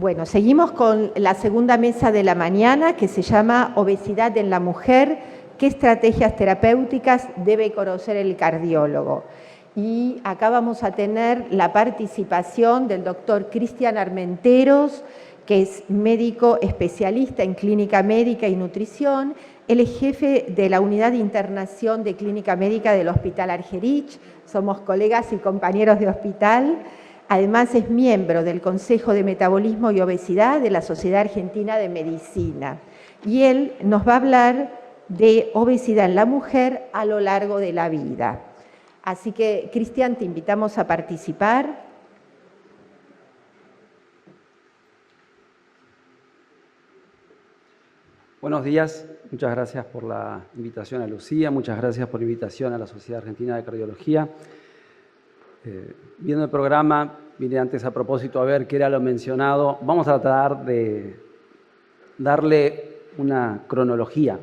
Bueno, seguimos con la segunda mesa de la mañana, que se llama Obesidad en la mujer, ¿qué estrategias terapéuticas debe conocer el cardiólogo? Y acá vamos a tener la participación del doctor Cristian Armenteros, que es médico especialista en clínica médica y nutrición. Él es jefe de la Unidad de Internación de Clínica Médica del Hospital Argerich. Somos colegas y compañeros de hospital. Además es miembro del Consejo de Metabolismo y Obesidad de la Sociedad Argentina de Medicina. Y él nos va a hablar de obesidad en la mujer a lo largo de la vida. Así que, Cristian, te invitamos a participar. Buenos días, muchas gracias por la invitación a Lucía, muchas gracias por la invitación a la Sociedad Argentina de Cardiología. Viendo el programa, vine antes a propósito a ver qué era lo mencionado. Vamos a tratar de darle una cronología.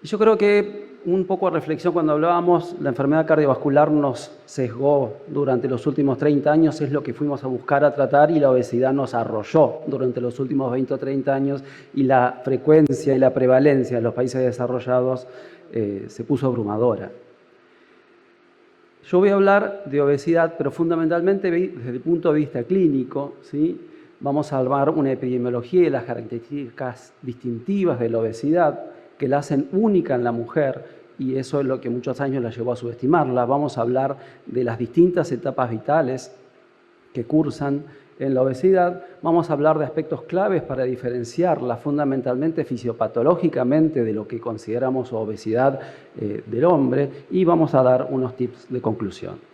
Y yo creo que un poco de reflexión cuando hablábamos, la enfermedad cardiovascular nos sesgó durante los últimos 30 años, es lo que fuimos a buscar a tratar, y la obesidad nos arrolló durante los últimos 20 o 30 años, y la frecuencia y la prevalencia en los países desarrollados se puso abrumadora. Yo voy a hablar de obesidad, pero fundamentalmente desde el punto de vista clínico, ¿sí? Vamos a hablar una epidemiología y las características distintivas de la obesidad que la hacen única en la mujer, y eso es lo que muchos años la llevó a subestimarla. Vamos a hablar de las distintas etapas vitales que cursan en la obesidad. Vamos a hablar de aspectos claves para diferenciarla fundamentalmente fisiopatológicamente de lo que consideramos obesidad del hombre, y vamos a dar unos tips de conclusión.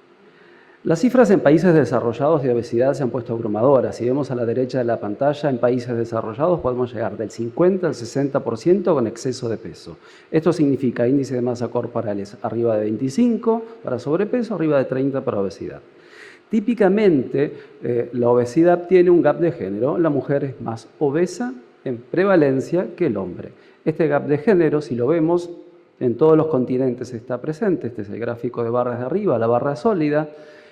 Las cifras en países desarrollados de obesidad se han puesto abrumadoras. Si vemos a la derecha de la pantalla, en países desarrollados podemos llegar del 50 al 60% con exceso de peso. Esto significa índice de masa corporales arriba de 25 para sobrepeso, arriba de 30 para obesidad. Típicamente, la obesidad tiene un gap de género. La mujer es más obesa en prevalencia que el hombre. Este gap de género, si lo vemos, en todos los continentes está presente. Este es el gráfico de barras de arriba, la barra sólida.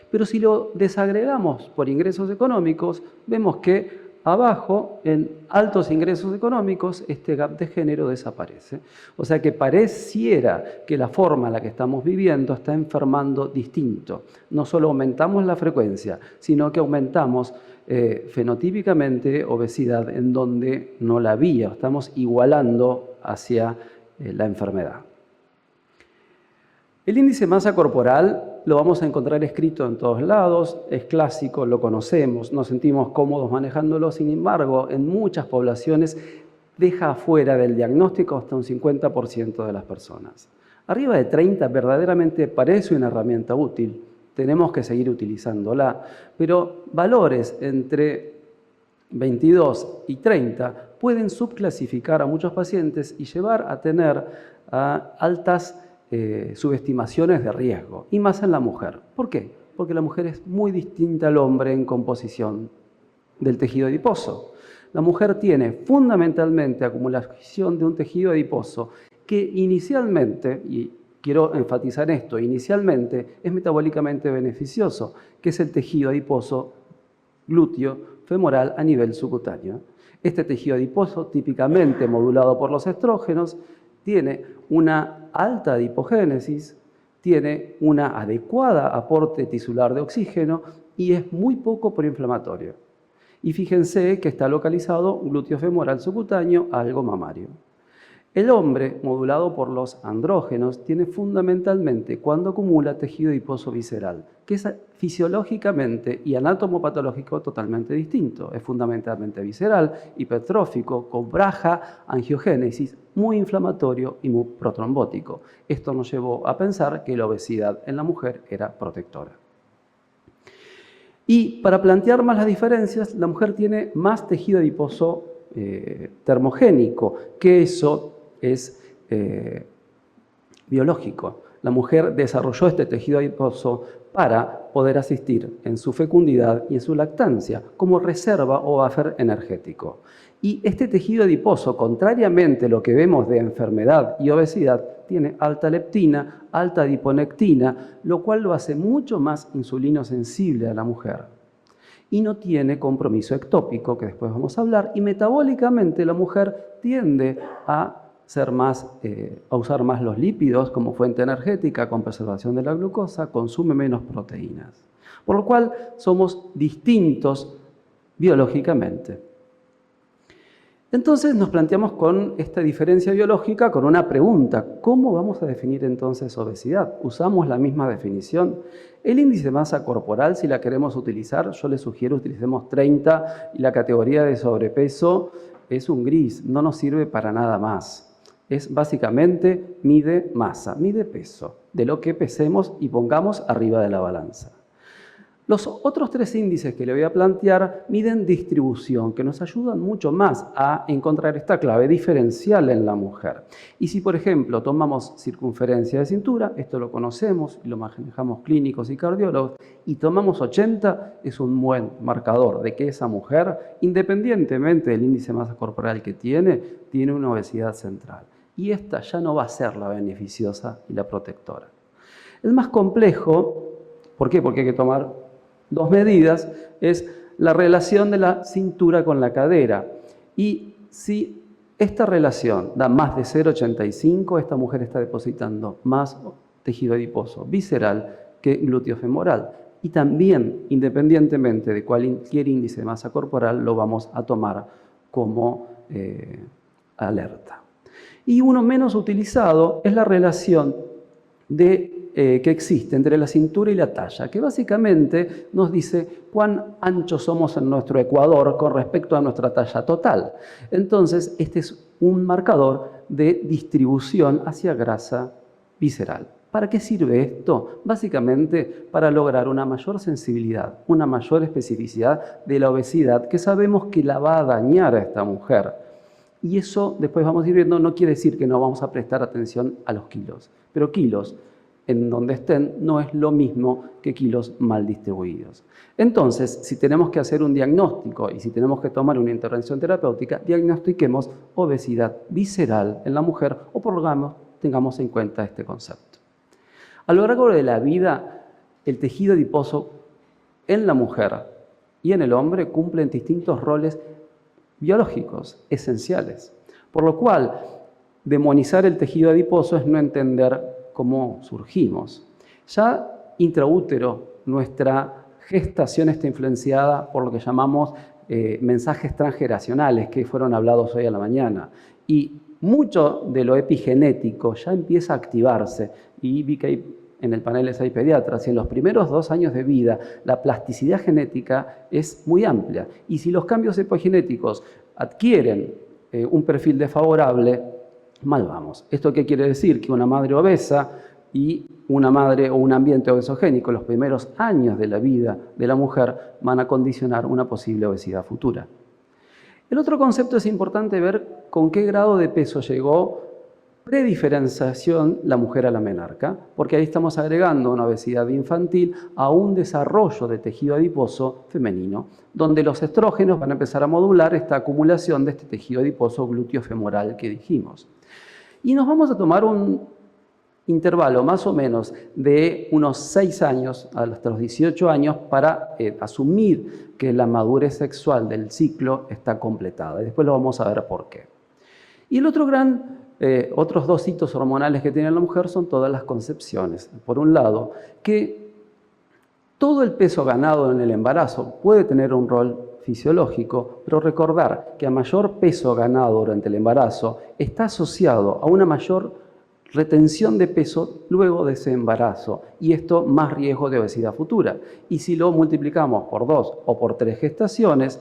Pero si lo desagregamos por ingresos económicos, vemos que abajo, en altos ingresos económicos, este gap de género desaparece. O sea que pareciera que la forma en la que estamos viviendo está enfermando distinto. No solo aumentamos la frecuencia, sino que aumentamos fenotípicamente obesidad en donde no la había. Estamos igualando hacia la enfermedad. El índice de masa corporal lo vamos a encontrar escrito en todos lados, es clásico, lo conocemos, nos sentimos cómodos manejándolo. Sin embargo, en muchas poblaciones deja afuera del diagnóstico hasta un 50% de las personas. Arriba de 30 verdaderamente parece una herramienta útil, tenemos que seguir utilizándola, pero valores entre 22 y 30 pueden subclasificar a muchos pacientes y llevar a tener altas subestimaciones de riesgo, y más en la mujer. ¿Por qué? Porque la mujer es muy distinta al hombre en composición del tejido adiposo. La mujer tiene fundamentalmente acumulación de un tejido adiposo que inicialmente, y quiero enfatizar esto, inicialmente es metabólicamente beneficioso, que es el tejido adiposo glúteo femoral a nivel subcutáneo. Este tejido adiposo, típicamente modulado por los estrógenos, tiene una alta adipogénesis, tiene una adecuada aporte tisular de oxígeno y es muy poco proinflamatorio. Y fíjense que está localizado glúteo femoral subcutáneo, algo mamario. El hombre, modulado por los andrógenos, tiene fundamentalmente cuando acumula tejido adiposo visceral, que es fisiológicamente y anatomopatológico totalmente distinto. Es fundamentalmente visceral, hipertrófico, con baja angiogénesis, muy inflamatorio y muy protrombótico. Esto nos llevó a pensar que la obesidad en la mujer era protectora. Y para plantear más las diferencias, la mujer tiene más tejido adiposo termogénico, que eso es biológico. La mujer desarrolló este tejido adiposo para poder asistir en su fecundidad y en su lactancia como reserva o buffer energético. Y este tejido adiposo, contrariamente a lo que vemos de enfermedad y obesidad, tiene alta leptina, alta adiponectina, lo cual lo hace mucho más insulinosensible a la mujer. y no tiene compromiso ectópico, que después vamos a hablar, y metabólicamente la mujer tiende a usar más los lípidos como fuente energética con preservación de la glucosa, consume menos proteínas. Por lo cual somos distintos biológicamente. Entonces nos planteamos con esta diferencia biológica con una pregunta: ¿cómo vamos a definir entonces obesidad? ¿Usamos la misma definición? El índice de masa corporal, si la queremos utilizar, yo les sugiero utilicemos 30 y la categoría de sobrepeso es un gris, no nos sirve para nada más. Es básicamente mide masa, mide peso, de lo que pesemos y pongamos arriba de la balanza. Los otros 3 índices que le voy a plantear miden distribución, que nos ayudan mucho más a encontrar esta clave diferencial en la mujer. Y si, por ejemplo, tomamos circunferencia de cintura, esto lo conocemos y lo manejamos clínicos y cardiólogos, y tomamos 80, es un buen marcador de que esa mujer, independientemente del índice de masa corporal que tiene una obesidad central. Y esta ya no va a ser la beneficiosa y la protectora. El más complejo, ¿por qué? Porque hay que tomar 2 medidas, es la relación de la cintura con la cadera. Y si esta relación da más de 0,85, esta mujer está depositando más tejido adiposo visceral que glúteo femoral. Y también, independientemente de cualquier índice de masa corporal, lo vamos a tomar como alerta. Y uno menos utilizado es la relación que existe entre la cintura y la talla, que básicamente nos dice cuán anchos somos en nuestro ecuador con respecto a nuestra talla total. Entonces, este es un marcador de distribución hacia grasa visceral. ¿Para qué sirve esto? Básicamente para lograr una mayor sensibilidad, una mayor especificidad de la obesidad que sabemos que la va a dañar a esta mujer. Y eso, después vamos a ir viendo, no quiere decir que no vamos a prestar atención a los kilos, pero kilos en donde estén no es lo mismo que kilos mal distribuidos. Entonces, si tenemos que hacer un diagnóstico y si tenemos que tomar una intervención terapéutica, diagnostiquemos obesidad visceral en la mujer o por lo menos tengamos en cuenta este concepto. A lo largo de la vida, el tejido adiposo en la mujer y en el hombre cumplen distintos roles biológicos esenciales, por lo cual demonizar el tejido adiposo es no entender cómo surgimos. Ya intraútero, nuestra gestación está influenciada por lo que llamamos mensajes transgeneracionales que fueron hablados hoy a la mañana. Y mucho de lo epigenético ya empieza a activarse. Y vi que en el panel hay pediatras y en los primeros 2 años de vida la plasticidad genética es muy amplia. Y si los cambios epigenéticos adquieren un perfil desfavorable, mal vamos. ¿Esto qué quiere decir? Que una madre obesa y una madre o un ambiente obesogénico los primeros años de la vida de la mujer van a condicionar una posible obesidad futura. El otro concepto es importante ver con qué grado de peso llegó prediferenciación la mujer a la menarca, porque ahí estamos agregando una obesidad infantil a un desarrollo de tejido adiposo femenino, donde los estrógenos van a empezar a modular esta acumulación de este tejido adiposo glúteo femoral que dijimos. Y nos vamos a tomar un intervalo más o menos de unos 6 años hasta los 18 años para asumir que la madurez sexual del ciclo está completada. Y después lo vamos a ver por qué. Y el otros 2 hitos hormonales que tiene la mujer son todas las concepciones. Por un lado, que todo el peso ganado en el embarazo puede tener un rol fisiológico, pero recordar que a mayor peso ganado durante el embarazo está asociado a una mayor retención de peso luego de ese embarazo y esto más riesgo de obesidad futura. Y si lo multiplicamos por 2 o por 3 gestaciones,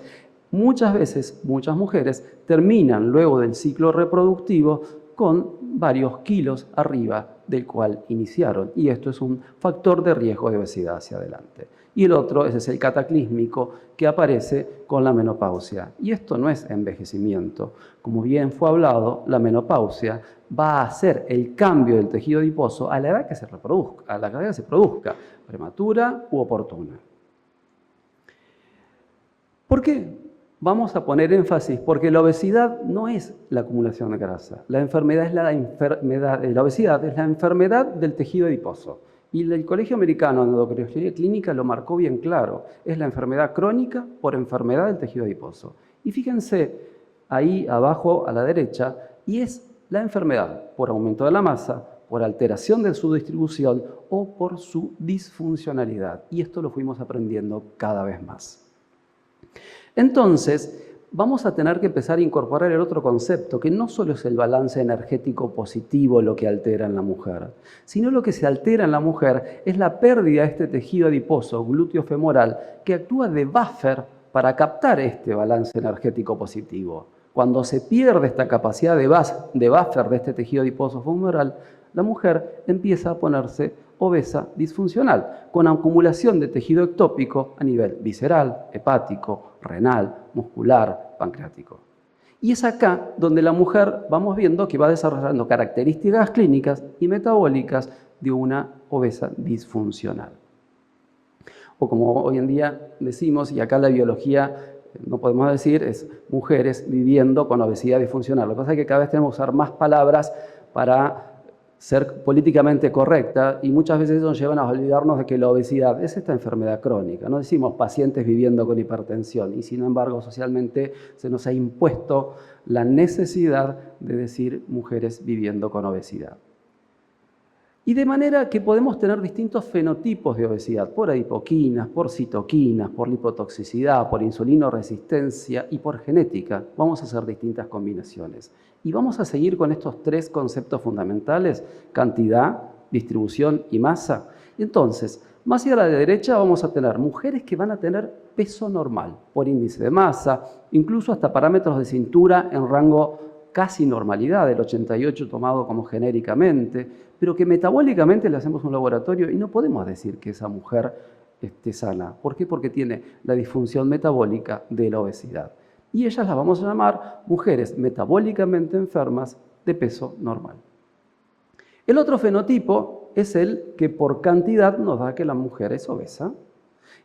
muchas veces, muchas mujeres terminan luego del ciclo reproductivo con varios kilos arriba del cual iniciaron. Y esto es un factor de riesgo de obesidad hacia adelante. Y el otro ese es el cataclísmico que aparece con la menopausia. Y esto no es envejecimiento. Como bien fue hablado, la menopausia va a hacer el cambio del tejido adiposo a la edad que se reproduzca, a la edad que se produzca, prematura u oportuna. ¿Por qué? Vamos a poner énfasis, porque la obesidad no es la acumulación de grasa. La obesidad es la enfermedad del tejido adiposo. Y el Colegio Americano de Endocrinología Clínica lo marcó bien claro. Es la enfermedad crónica por enfermedad del tejido adiposo. Y fíjense ahí abajo a la derecha, y es la enfermedad por aumento de la masa, por alteración de su distribución o por su disfuncionalidad. Y esto lo fuimos aprendiendo cada vez más. Entonces, vamos a tener que empezar a incorporar el otro concepto, que no solo es el balance energético positivo lo que altera en la mujer, sino lo que se altera en la mujer es la pérdida de este tejido adiposo glúteo femoral que actúa de buffer para captar este balance energético positivo. Cuando se pierde esta capacidad de buffer de este tejido adiposo femoral, la mujer empieza a ponerse obesa disfuncional, con acumulación de tejido ectópico a nivel visceral, hepático, renal, muscular, pancreático. Y es acá donde la mujer vamos viendo que va desarrollando características clínicas y metabólicas de una obesa disfuncional. O como hoy en día decimos, y acá la biología no podemos decir, es mujeres viviendo con obesidad disfuncional. Lo que pasa es que cada vez tenemos que usar más palabras para ser políticamente correcta y muchas veces eso nos lleva a olvidarnos de que la obesidad es esta enfermedad crónica. No decimos pacientes viviendo con hipertensión y sin embargo socialmente se nos ha impuesto la necesidad de decir mujeres viviendo con obesidad. Y de manera que podemos tener distintos fenotipos de obesidad, por adipoquinas, por citoquinas, por lipotoxicidad, por insulinoresistencia y por genética. Vamos a hacer distintas combinaciones. Y vamos a seguir con estos tres conceptos fundamentales: cantidad, distribución y masa. Entonces, más hacia la derecha vamos a tener mujeres que van a tener peso normal, por índice de masa, incluso hasta parámetros de cintura en rango casi normalidad, del 88 tomado como genéricamente, pero que metabólicamente le hacemos un laboratorio y no podemos decir que esa mujer esté sana. ¿Por qué? Porque tiene la disfunción metabólica de la obesidad. Y ellas las vamos a llamar mujeres metabólicamente enfermas de peso normal. El otro fenotipo es el que por cantidad nos da que la mujer es obesa.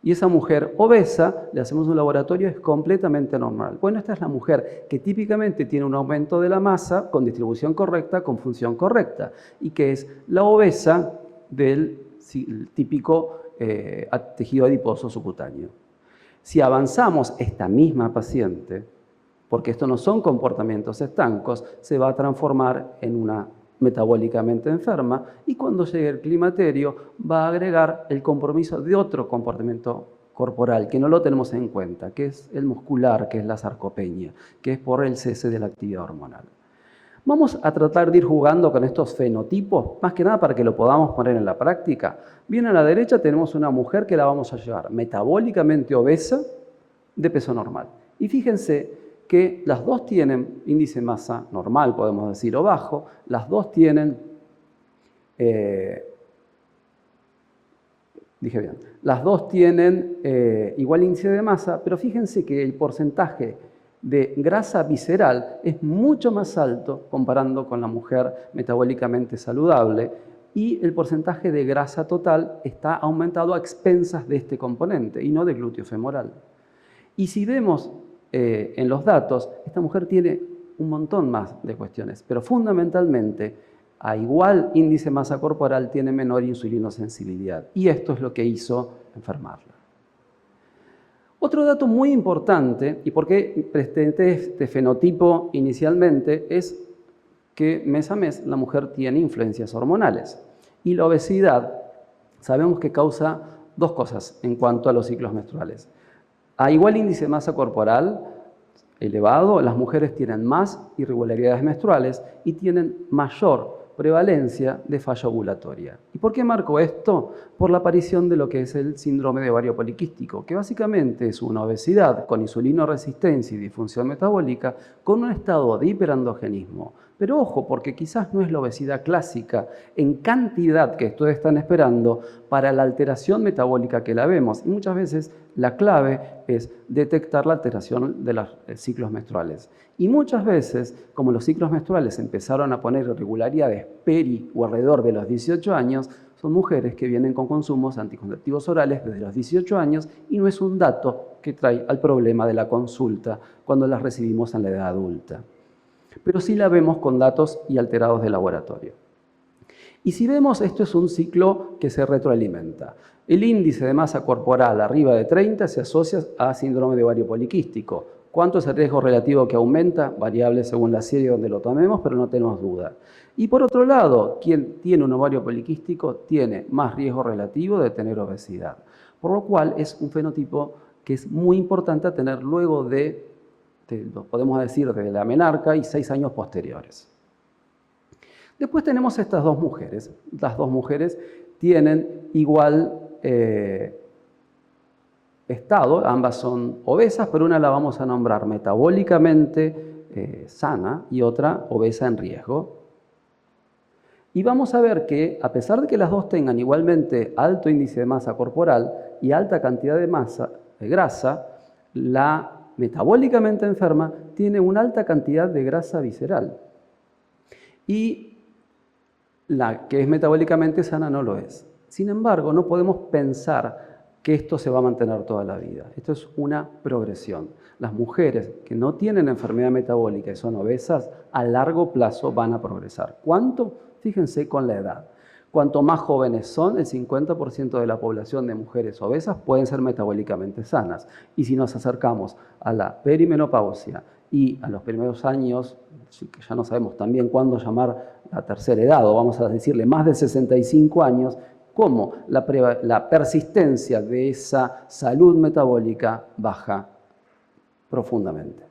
Y esa mujer obesa, le hacemos un laboratorio, es completamente normal. Bueno, esta es la mujer que típicamente tiene un aumento de la masa con distribución correcta, con función correcta, y que es la obesa del típico tejido adiposo subcutáneo. Si avanzamos esta misma paciente, porque esto no son comportamientos estancos, se va a transformar en una metabólicamente enferma y cuando llegue el climaterio va a agregar el compromiso de otro comportamiento corporal que no lo tenemos en cuenta, que es el muscular, que es la sarcopenia, que es por el cese de la actividad hormonal. Vamos a tratar de ir jugando con estos fenotipos, más que nada para que lo podamos poner en la práctica. Bien a la derecha tenemos una mujer que la vamos a llevar metabólicamente obesa de peso normal. Y fíjense que las dos tienen índice de masa normal, podemos decir, o bajo, las dos tienen, igual índice de masa, pero fíjense que el porcentaje de grasa visceral es mucho más alto comparando con la mujer metabólicamente saludable y el porcentaje de grasa total está aumentado a expensas de este componente y no de glúteo femoral. Y si vemos en los datos, esta mujer tiene un montón más de cuestiones, pero fundamentalmente a igual índice de masa corporal tiene menor insulinosensibilidad y esto es lo que hizo enfermarla. Otro dato muy importante, y por qué presenté este fenotipo inicialmente, es que mes a mes la mujer tiene influencias hormonales y la obesidad sabemos que causa dos cosas en cuanto a los ciclos menstruales. A igual índice de masa corporal elevado, las mujeres tienen más irregularidades menstruales y tienen mayor prevalencia de falla ovulatoria. ¿Y por qué marco esto? Por la aparición de lo que es el síndrome de ovario poliquístico, que básicamente es una obesidad con insulinoresistencia y disfunción metabólica con un estado de hiperandrogenismo. Pero ojo, porque quizás no es la obesidad clásica en cantidad que ustedes están esperando para la alteración metabólica que la vemos. Y muchas veces la clave es detectar la alteración de los ciclos menstruales. Y muchas veces, como los ciclos menstruales empezaron a poner irregularidades peri o alrededor de los 18 años, son mujeres que vienen con consumos anticonceptivos orales desde los 18 años y no es un dato que trae al problema de la consulta cuando las recibimos en la edad adulta. Pero sí la vemos con datos y alterados de laboratorio. Y si vemos, esto es un ciclo que se retroalimenta. El índice de masa corporal arriba de 30 se asocia a síndrome de ovario poliquístico. ¿Cuánto es el riesgo relativo que aumenta? Variable según la serie donde lo tomemos, pero no tenemos duda. Y por otro lado, quien tiene un ovario poliquístico tiene más riesgo relativo de tener obesidad. Por lo cual es un fenotipo que es muy importante a tener luego de lo podemos decir, de la menarca y 6 años posteriores. Después tenemos estas dos mujeres. Las dos mujeres tienen igual estado, ambas son obesas, pero una la vamos a nombrar metabólicamente sana y otra obesa en riesgo. Y vamos a ver que, a pesar de que las dos tengan igualmente alto índice de masa corporal y alta cantidad de masa de grasa, la metabólicamente enferma tiene una alta cantidad de grasa visceral. Y la que es metabólicamente sana no lo es. Sin embargo, no podemos pensar que esto se va a mantener toda la vida. Esto es una progresión. Las mujeres que no tienen enfermedad metabólica y son obesas, a largo plazo van a progresar. ¿Cuánto? Fíjense con la edad. Cuanto más jóvenes son, el 50% de la población de mujeres obesas pueden ser metabólicamente sanas. Y si nos acercamos a la perimenopausia y a los primeros años, que ya no sabemos también cuándo llamar la tercera edad, o vamos a decirle más de 65 años, cómo la persistencia de esa salud metabólica baja profundamente.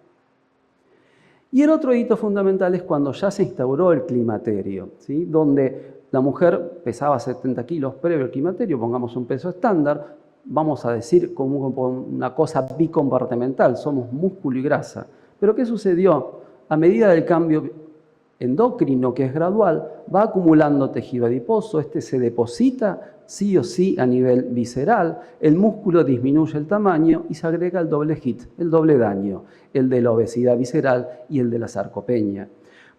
Y el otro hito fundamental es cuando ya se instauró el climaterio, ¿sí? Donde la mujer pesaba 70 kilos previo al climaterio, pongamos un peso estándar, vamos a decir como una cosa bicompartimental, somos músculo y grasa. Pero ¿qué sucedió? A medida del cambio endocrino, que es gradual, va acumulando tejido adiposo, este se deposita sí o sí a nivel visceral, el músculo disminuye el tamaño y se agrega el doble hit, el doble daño, el de la obesidad visceral y el de la sarcopenia.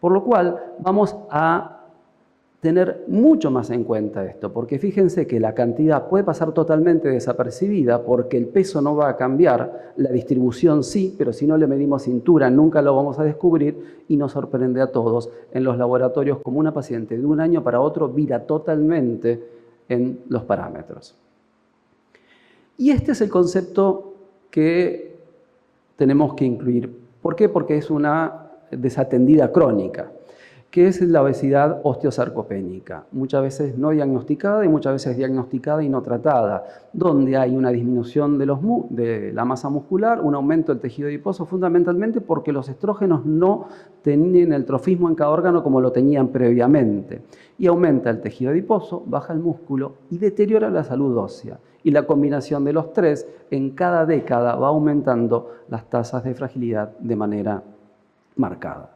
Por lo cual vamos a tener mucho más en cuenta esto, porque fíjense que la cantidad puede pasar totalmente desapercibida porque el peso no va a cambiar, la distribución sí, pero si no le medimos cintura nunca lo vamos a descubrir y nos sorprende a todos en los laboratorios como una paciente de un año para otro vira totalmente en los parámetros. Y este es el concepto que tenemos que incluir. ¿Por qué? Porque es una desatendida crónica, que es la obesidad osteosarcopénica, muchas veces no diagnosticada y muchas veces diagnosticada y no tratada, donde hay una disminución de la masa muscular, un aumento del tejido adiposo, fundamentalmente porque los estrógenos no tenían el trofismo en cada órgano como lo tenían previamente. Y aumenta el tejido adiposo, baja el músculo y deteriora la salud ósea. Y la combinación de los tres, en cada década va aumentando las tasas de fragilidad de manera marcada.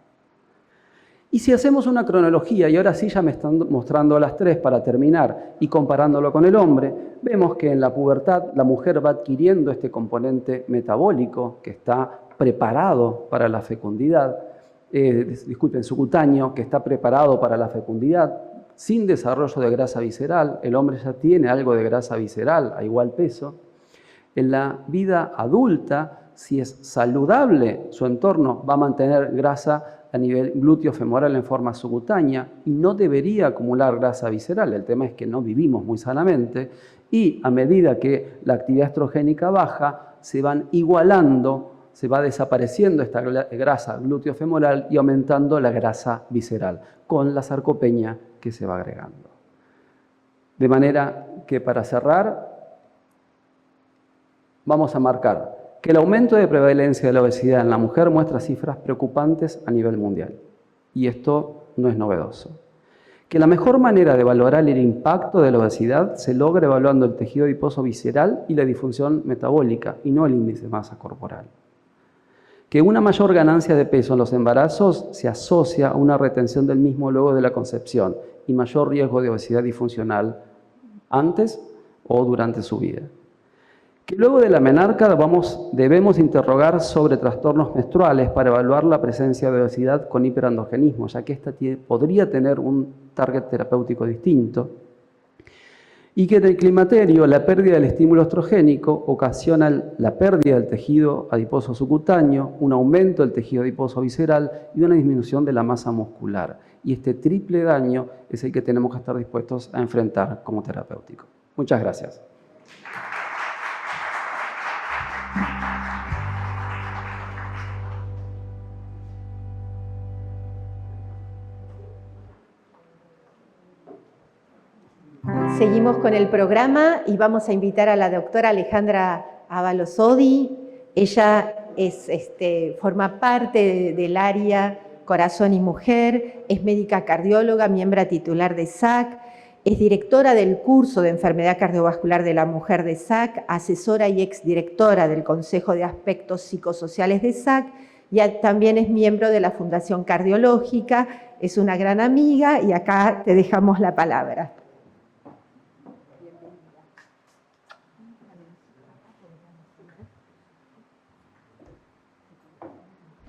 Y si hacemos una cronología, y ahora sí ya me están mostrando las tres para terminar y comparándolo con el hombre, vemos que en la pubertad la mujer va adquiriendo este componente metabólico que está preparado para la fecundidad, subcutáneo, que está preparado para la fecundidad, sin desarrollo de grasa visceral. El hombre ya tiene algo de grasa visceral a igual peso. En la vida adulta, si es saludable, su entorno va a mantener grasa a nivel glúteo femoral en forma subcutánea y no debería acumular grasa visceral. El tema es que no vivimos muy sanamente y a medida que la actividad estrogénica baja, se van igualando, se va desapareciendo esta grasa glúteo femoral y aumentando la grasa visceral, con la sarcopenia que se va agregando. De manera que para cerrar, vamos a marcar que el aumento de prevalencia de la obesidad en la mujer muestra cifras preocupantes a nivel mundial. Y esto no es novedoso. Que la mejor manera de valorar el impacto de la obesidad se logra evaluando el tejido adiposo visceral y la disfunción metabólica, y no el índice de masa corporal. Que una mayor ganancia de peso en los embarazos se asocia a una retención del mismo luego de la concepción y mayor riesgo de obesidad disfuncional antes o durante su vida. Que luego de la menarca debemos interrogar sobre trastornos menstruales para evaluar la presencia de obesidad con hiperandrogenismo, ya que esta podría tener un target terapéutico distinto. Y que en el climaterio la pérdida del estímulo estrogénico ocasiona la pérdida del tejido adiposo subcutáneo, un aumento del tejido adiposo visceral y una disminución de la masa muscular. Y este triple daño es el que tenemos que estar dispuestos a enfrentar como terapéutico. Muchas gracias. Seguimos con el programa y vamos a invitar a la doctora Alejandra Ábalos Odi. Ella forma parte del área Corazón y Mujer, es médica cardióloga, miembro titular de SAC, es directora del curso de Enfermedad Cardiovascular de la Mujer de SAC, asesora y exdirectora del Consejo de Aspectos Psicosociales de SAC y también es miembro de la Fundación Cardiológica, es una gran amiga y acá te dejamos la palabra.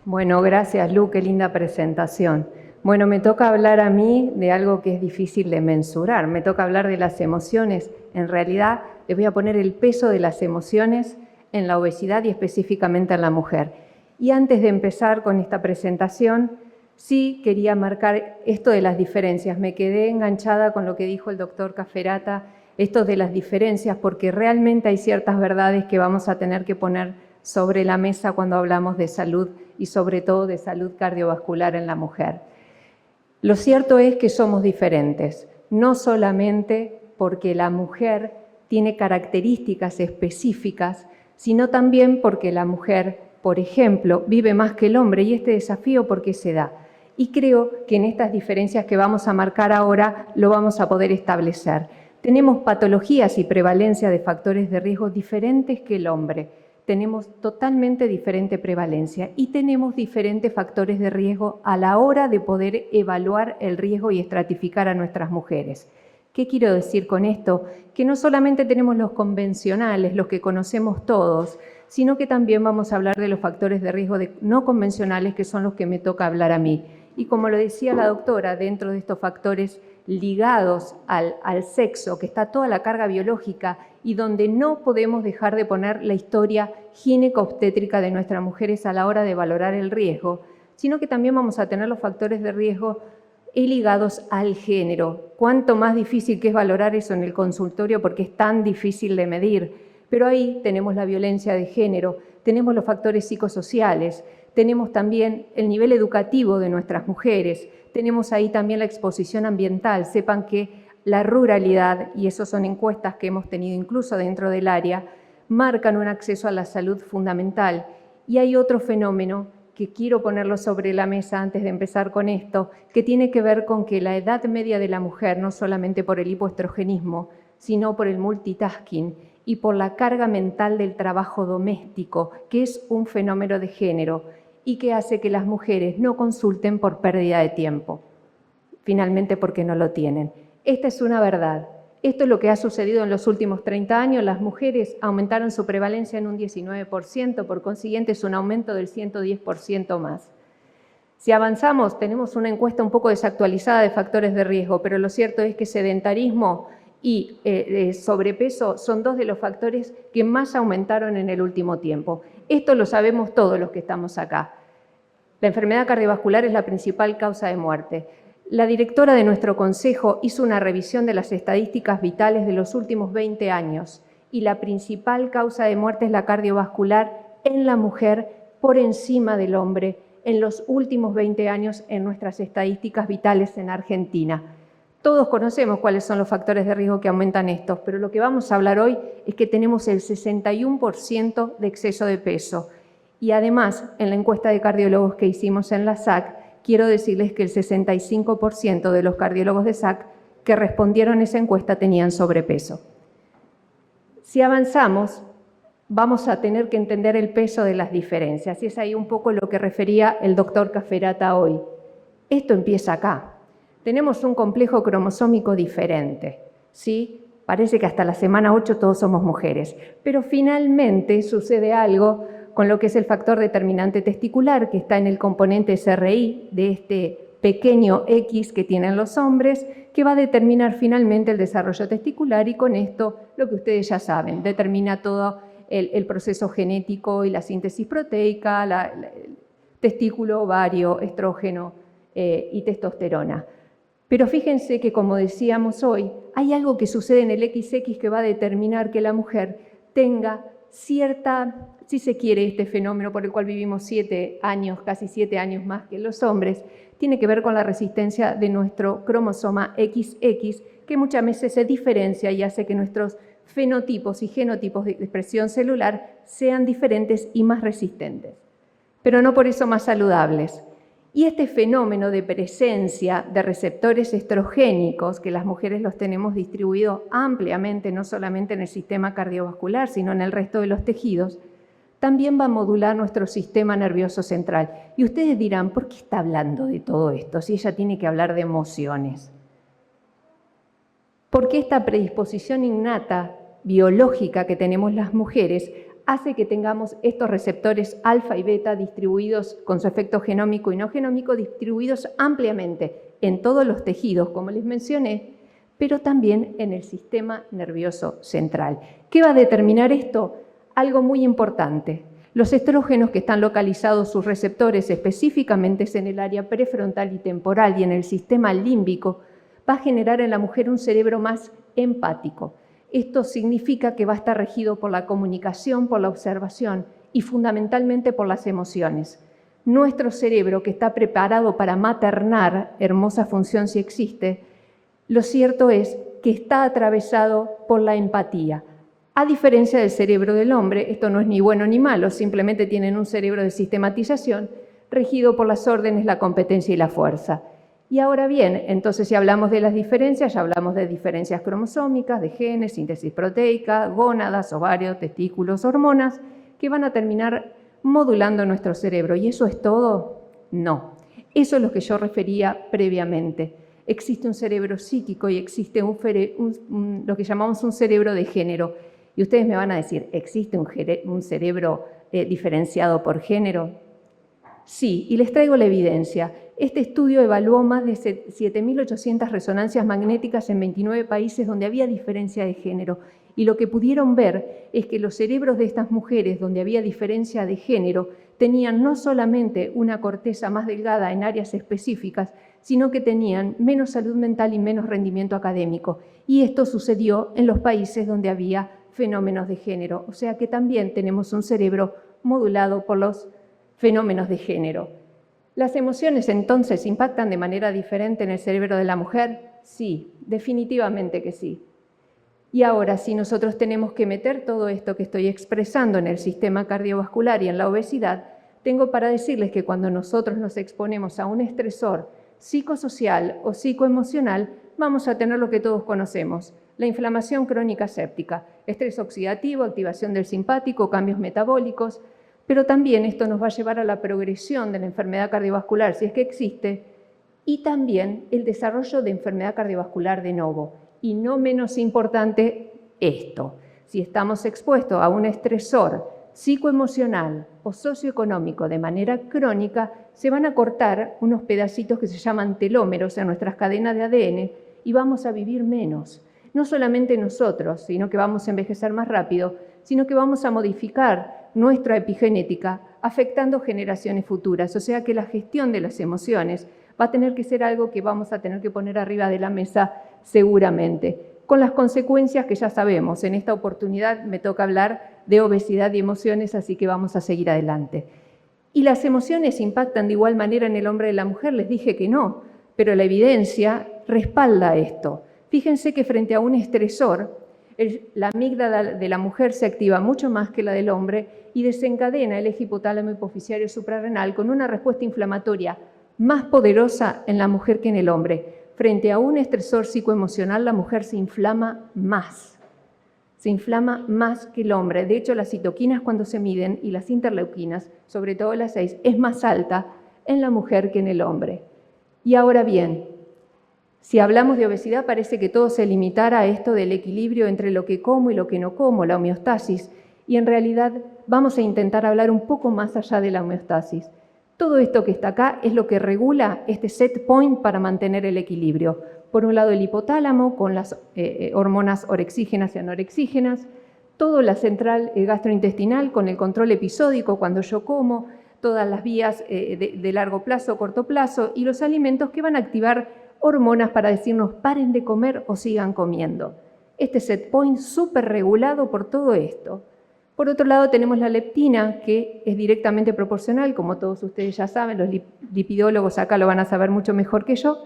Bueno, gracias Lu, qué linda presentación. Bueno, me toca hablar a mí de algo que es difícil de mensurar, me toca hablar de las emociones. En realidad, les voy a poner el peso de las emociones en la obesidad y específicamente en la mujer. Y antes de empezar con esta presentación, sí quería marcar esto de las diferencias. Me quedé enganchada con lo que dijo el doctor Cafferata, esto de las diferencias, porque realmente hay ciertas verdades que vamos a tener que poner sobre la mesa cuando hablamos de salud y sobre todo de salud cardiovascular en la mujer. Lo cierto es que somos diferentes, no solamente porque la mujer tiene características específicas, sino también porque la mujer, por ejemplo, vive más que el hombre y este desafío ¿por qué se da? Y creo que en estas diferencias que vamos a marcar ahora lo vamos a poder establecer. Tenemos patologías y prevalencia de factores de riesgo diferentes que el hombre. Tenemos totalmente diferente prevalencia y tenemos diferentes factores de riesgo a la hora de poder evaluar el riesgo y estratificar a nuestras mujeres. ¿Qué quiero decir con esto? Que no solamente tenemos los convencionales, los que conocemos todos, sino que también vamos a hablar de los factores de riesgo no convencionales, que son los que me toca hablar a mí. Y como lo decía la doctora, dentro de estos factores ligados al sexo, que está toda la carga biológica y donde no podemos dejar de poner la historia gineco-obstétrica de nuestras mujeres a la hora de valorar el riesgo, sino que también vamos a tener los factores de riesgo ligados al género. Cuánto más difícil que es valorar eso en el consultorio porque es tan difícil de medir. Pero ahí tenemos la violencia de género, tenemos los factores psicosociales, tenemos también el nivel educativo de nuestras mujeres, tenemos ahí también la exposición ambiental. Sepan que la ruralidad, y eso son encuestas que hemos tenido incluso dentro del área, marcan un acceso a la salud fundamental. Y hay otro fenómeno que quiero ponerlo sobre la mesa antes de empezar con esto, que tiene que ver con que la edad media de la mujer, no solamente por el hipoestrogenismo, sino por el multitasking y por la carga mental del trabajo doméstico, que es un fenómeno de género y que hace que las mujeres no consulten por pérdida de tiempo, finalmente porque no lo tienen. Esta es una verdad. Esto es lo que ha sucedido en los últimos 30 años. Las mujeres aumentaron su prevalencia en un 19%, por consiguiente es un aumento del 110% más. Si avanzamos, tenemos una encuesta un poco desactualizada de factores de riesgo, pero lo cierto es que sedentarismo y sobrepeso son dos de los factores que más aumentaron en el último tiempo. Esto lo sabemos todos los que estamos acá. La enfermedad cardiovascular es la principal causa de muerte. La directora de nuestro consejo hizo una revisión de las estadísticas vitales de los últimos 20 años y la principal causa de muerte es la cardiovascular en la mujer por encima del hombre en los últimos 20 años en nuestras estadísticas vitales en Argentina. Todos conocemos cuáles son los factores de riesgo que aumentan estos, pero lo que vamos a hablar hoy es que tenemos el 61% de exceso de peso. Y además, en la encuesta de cardiólogos que hicimos en la SAC, quiero decirles que el 65% de los cardiólogos de SAC que respondieron a esa encuesta tenían sobrepeso. Si avanzamos, vamos a tener que entender el peso de las diferencias. Y es ahí un poco lo que refería el doctor Cafferata hoy. Esto empieza acá. Tenemos un complejo cromosómico diferente, ¿sí? Parece que hasta la semana 8 todos somos mujeres, pero finalmente sucede algo con lo que es el factor determinante testicular, que está en el componente SRI de este pequeño X que tienen los hombres, que va a determinar finalmente el desarrollo testicular y con esto, lo que ustedes ya saben, determina todo el proceso genético y la síntesis proteica, testículo, ovario, estrógeno, y testosterona. Pero fíjense que, como decíamos hoy, hay algo que sucede en el XX que va a determinar que la mujer tenga cierta, si se quiere, este fenómeno por el cual vivimos 7 años, casi 7 años más que los hombres, tiene que ver con la resistencia de nuestro cromosoma XX, que muchas veces se diferencia y hace que nuestros fenotipos y genotipos de expresión celular sean diferentes y más resistentes, pero no por eso más saludables. Y este fenómeno de presencia de receptores estrogénicos, que las mujeres los tenemos distribuidos ampliamente, no solamente en el sistema cardiovascular, sino en el resto de los tejidos, también va a modular nuestro sistema nervioso central. Y ustedes dirán, ¿por qué está hablando de todo esto si ella tiene que hablar de emociones? Porque esta predisposición innata biológica que tenemos las mujeres hace que tengamos estos receptores alfa y beta distribuidos con su efecto genómico y no genómico, distribuidos ampliamente en todos los tejidos, como les mencioné, pero también en el sistema nervioso central. ¿Qué va a determinar esto? Algo muy importante. Los estrógenos que están localizados, sus receptores específicamente en el área prefrontal y temporal y en el sistema límbico, va a generar en la mujer un cerebro más empático. Esto significa que va a estar regido por la comunicación, por la observación y fundamentalmente por las emociones. Nuestro cerebro, que está preparado para maternar, hermosa función si existe, lo cierto es que está atravesado por la empatía. A diferencia del cerebro del hombre, esto no es ni bueno ni malo, simplemente tienen un cerebro de sistematización regido por las órdenes, la competencia y la fuerza. Y ahora bien, entonces si hablamos de las diferencias, ya hablamos de diferencias cromosómicas, de genes, síntesis proteica, gónadas, ovarios, testículos, hormonas, que van a terminar modulando nuestro cerebro. ¿Y eso es todo? No. Eso es lo que yo refería previamente. Existe un cerebro psíquico y existe lo que llamamos un cerebro de género. Y ustedes me van a decir, ¿existe un cerebro diferenciado por género? Sí, y les traigo la evidencia. Este estudio evaluó más de 7.800 resonancias magnéticas en 29 países donde había diferencia de género. Y lo que pudieron ver es que los cerebros de estas mujeres donde había diferencia de género tenían no solamente una corteza más delgada en áreas específicas, sino que tenían menos salud mental y menos rendimiento académico. Y esto sucedió en los países donde había fenómenos de género. O sea que también tenemos un cerebro modulado por los fenómenos de género. ¿Las emociones entonces impactan de manera diferente en el cerebro de la mujer? Sí, definitivamente que sí. Y ahora, si nosotros tenemos que meter todo esto que estoy expresando en el sistema cardiovascular y en la obesidad, tengo para decirles que cuando nosotros nos exponemos a un estresor psicosocial o psicoemocional, vamos a tener lo que todos conocemos, la inflamación crónica séptica, estrés oxidativo, activación del simpático, cambios metabólicos, pero también esto nos va a llevar a la progresión de la enfermedad cardiovascular, si es que existe, y también el desarrollo de enfermedad cardiovascular de novo. Y no menos importante esto, si estamos expuestos a un estresor psicoemocional o socioeconómico de manera crónica, se van a cortar unos pedacitos que se llaman telómeros en nuestras cadenas de ADN y vamos a vivir menos. No solamente nosotros, sino que vamos a envejecer más rápido, sino que vamos a modificar nuestra epigenética afectando generaciones futuras. O sea que la gestión de las emociones va a tener que ser algo que vamos a tener que poner arriba de la mesa seguramente, con las consecuencias que ya sabemos. En esta oportunidad me toca hablar de obesidad y emociones, así que vamos a seguir adelante. ¿Y las emociones impactan de igual manera en el hombre y la mujer? Les dije que no, pero la evidencia respalda esto. Fíjense que frente a un estresor, la amígdala de la mujer se activa mucho más que la del hombre y desencadena el eje hipotálamo hipoficiario suprarrenal con una respuesta inflamatoria más poderosa en la mujer que en el hombre. Frente a un estresor psicoemocional, la mujer se inflama más que el hombre. De hecho, las citoquinas cuando se miden y las interleuquinas, sobre todo las 6, es más alta en la mujer que en el hombre. Y ahora bien, si hablamos de obesidad, parece que todo se limitara a esto del equilibrio entre lo que como y lo que no como, la homeostasis, y en realidad vamos a intentar hablar un poco más allá de la homeostasis. Todo esto que está acá es lo que regula este set point para mantener el equilibrio. Por un lado el hipotálamo con las hormonas orexígenas y anorexígenas, todo la central gastrointestinal con el control episódico cuando yo como, todas las vías de largo plazo, corto plazo, y los alimentos que van a activar hormonas para decirnos paren de comer o sigan comiendo. Este set point súper regulado por todo esto. Por otro lado tenemos la leptina, que es directamente proporcional, como todos ustedes ya saben, los lipidólogos acá lo van a saber mucho mejor que yo,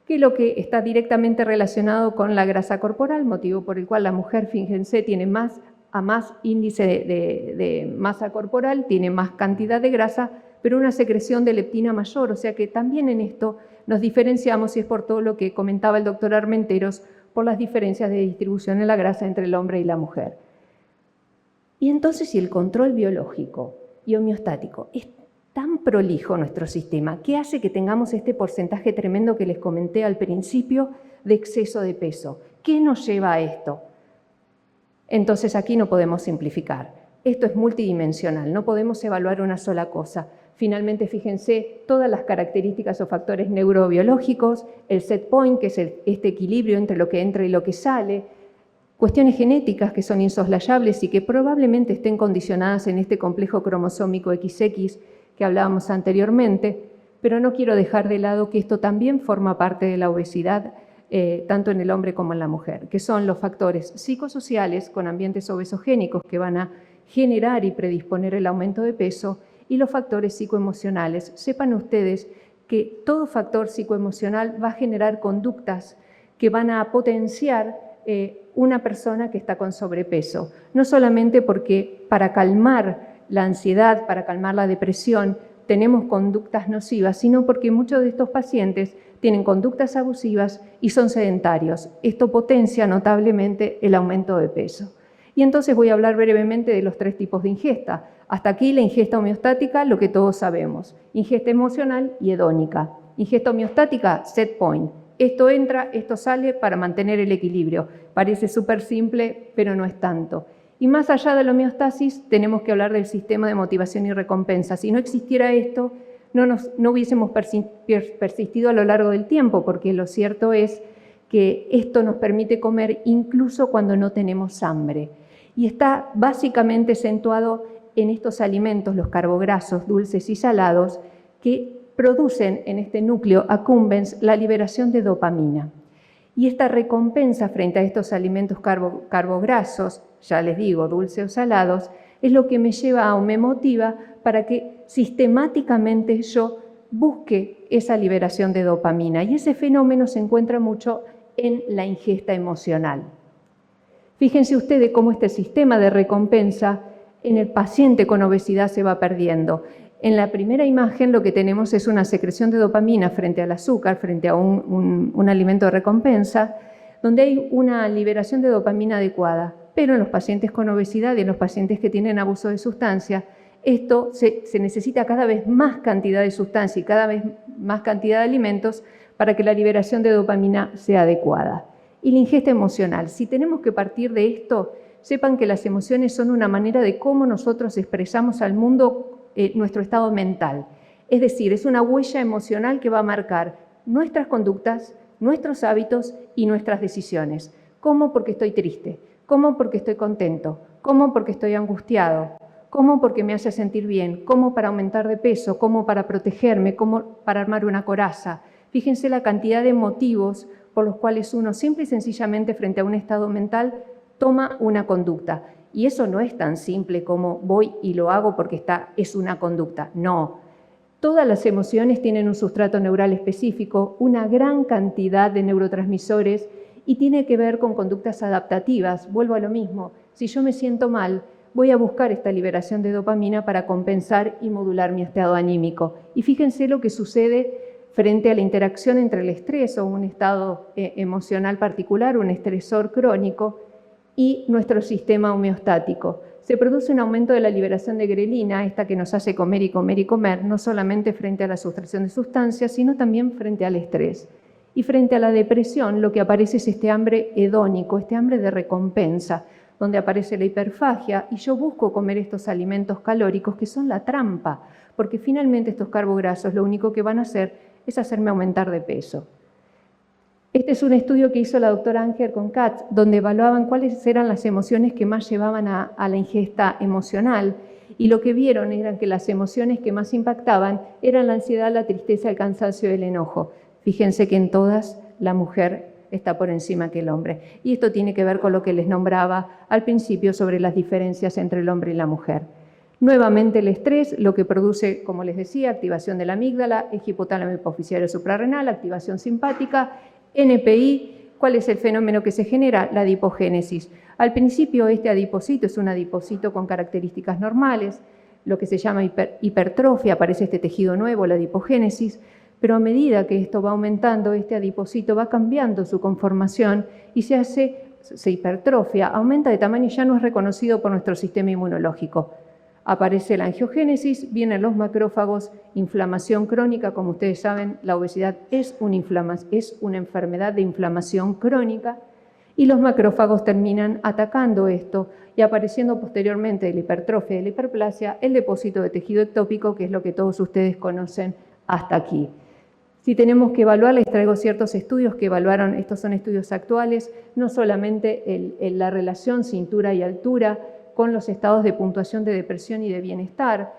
que lo que está directamente relacionado con la grasa corporal, motivo por el cual la mujer, fíjense, tiene más índice de masa corporal, tiene más cantidad de grasa, pero una secreción de leptina mayor, o sea que también en esto nos diferenciamos, y es por todo lo que comentaba el doctor Armenteros, por las diferencias de distribución en la grasa entre el hombre y la mujer. Y entonces, si el control biológico y homeostático es tan prolijo nuestro sistema, ¿qué hace que tengamos este porcentaje tremendo que les comenté al principio de exceso de peso? ¿Qué nos lleva a esto? Entonces aquí no podemos simplificar. Esto es multidimensional, no podemos evaluar una sola cosa. Finalmente, fíjense, todas las características o factores neurobiológicos, el set point, que es este equilibrio entre lo que entra y lo que sale, cuestiones genéticas que son insoslayables y que probablemente estén condicionadas en este complejo cromosómico XX que hablábamos anteriormente, pero no quiero dejar de lado que esto también forma parte de la obesidad, tanto en el hombre como en la mujer, que son los factores psicosociales con ambientes obesogénicos que van a generar y predisponer el aumento de peso, y los factores psicoemocionales. Sepan ustedes que todo factor psicoemocional va a generar conductas que van a potenciar una persona que está con sobrepeso, no solamente porque para calmar la ansiedad, para calmar la depresión, tenemos conductas nocivas, sino porque muchos de estos pacientes tienen conductas abusivas y son sedentarios. Esto potencia notablemente el aumento de peso. Y entonces voy a hablar brevemente de los 3 tipos de ingesta. Hasta aquí la ingesta homeostática, lo que todos sabemos. Ingesta emocional y hedónica. Ingesta homeostática, set point. Esto entra, esto sale para mantener el equilibrio. Parece súper simple, pero no es tanto. Y más allá de la homeostasis, tenemos que hablar del sistema de motivación y recompensa. Si no existiera esto, no hubiésemos persistido a lo largo del tiempo, porque lo cierto es que esto nos permite comer incluso cuando no tenemos hambre. Y está básicamente acentuado en estos alimentos, los carbograsos, dulces y salados, que producen en este núcleo accumbens la liberación de dopamina. Y esta recompensa frente a estos alimentos carbograsos, ya les digo, dulces o salados, es lo que me lleva o me motiva para que sistemáticamente yo busque esa liberación de dopamina. Y ese fenómeno se encuentra mucho en la ingesta emocional. Fíjense ustedes cómo este sistema de recompensa en el paciente con obesidad se va perdiendo. En la primera imagen lo que tenemos es una secreción de dopamina frente al azúcar, frente a un alimento de recompensa, donde hay una liberación de dopamina adecuada. Pero en los pacientes con obesidad y en los pacientes que tienen abuso de sustancia, esto se necesita cada vez más cantidad de sustancia y cada vez más cantidad de alimentos para que la liberación de dopamina sea adecuada. Y la ingesta emocional. Si tenemos que partir de esto, sepan que las emociones son una manera de cómo nosotros expresamos al mundo nuestro estado mental. Es decir, es una huella emocional que va a marcar nuestras conductas, nuestros hábitos y nuestras decisiones. ¿Cómo? Porque estoy triste. ¿Cómo? Porque estoy contento. ¿Cómo? Porque estoy angustiado. ¿Cómo? Porque me hace sentir bien. ¿Cómo? Para aumentar de peso. ¿Cómo? Para protegerme. ¿Cómo? Para armar una coraza. Fíjense la cantidad de motivos por los cuales uno simple y sencillamente frente a un estado mental toma una conducta. Y eso no es tan simple como voy y lo hago porque es una conducta. No. Todas las emociones tienen un sustrato neural específico, una gran cantidad de neurotransmisores y tiene que ver con conductas adaptativas. Vuelvo a lo mismo. Si yo me siento mal, voy a buscar esta liberación de dopamina para compensar y modular mi estado anímico. Y fíjense lo que sucede frente a la interacción entre el estrés o un estado emocional particular, un estresor crónico, y nuestro sistema homeostático. Se produce un aumento de la liberación de grelina, esta que nos hace comer y comer y comer, no solamente frente a la sustracción de sustancias, sino también frente al estrés. Y frente a la depresión, lo que aparece es este hambre hedónico, este hambre de recompensa, donde aparece la hiperfagia, y yo busco comer estos alimentos calóricos que son la trampa, porque finalmente estos carbograsos lo único que van a hacer es hacerme aumentar de peso. Este es un estudio que hizo la doctora Anger con Katz, donde evaluaban cuáles eran las emociones que más llevaban a la ingesta emocional, y lo que vieron eran que las emociones que más impactaban eran la ansiedad, la tristeza, el cansancio y el enojo. Fíjense que en todas la mujer está por encima que el hombre. Y esto tiene que ver con lo que les nombraba al principio sobre las diferencias entre el hombre y la mujer. Nuevamente el estrés, lo que produce, como les decía, activación de la amígdala, eje hipotálamo hipofisiario suprarrenal, activación simpática, NPI. ¿Cuál es el fenómeno que se genera? La adipogénesis. Al principio este adipocito es un adipocito con características normales, lo que se llama hipertrofia, aparece este tejido nuevo, la adipogénesis, pero a medida que esto va aumentando, este adipocito va cambiando su conformación y se hipertrofia, aumenta de tamaño y ya no es reconocido por nuestro sistema inmunológico. Aparece la angiogénesis, vienen los macrófagos, inflamación crónica, como ustedes saben, la obesidad es una enfermedad de inflamación crónica, y los macrófagos terminan atacando esto y apareciendo posteriormente de la hipertrofia y de la hiperplasia el depósito de tejido ectópico, que es lo que todos ustedes conocen hasta aquí. Si tenemos que evaluar, les traigo ciertos estudios que evaluaron, estos son estudios actuales, no solamente la relación cintura y altura con los estados de puntuación de depresión y de bienestar.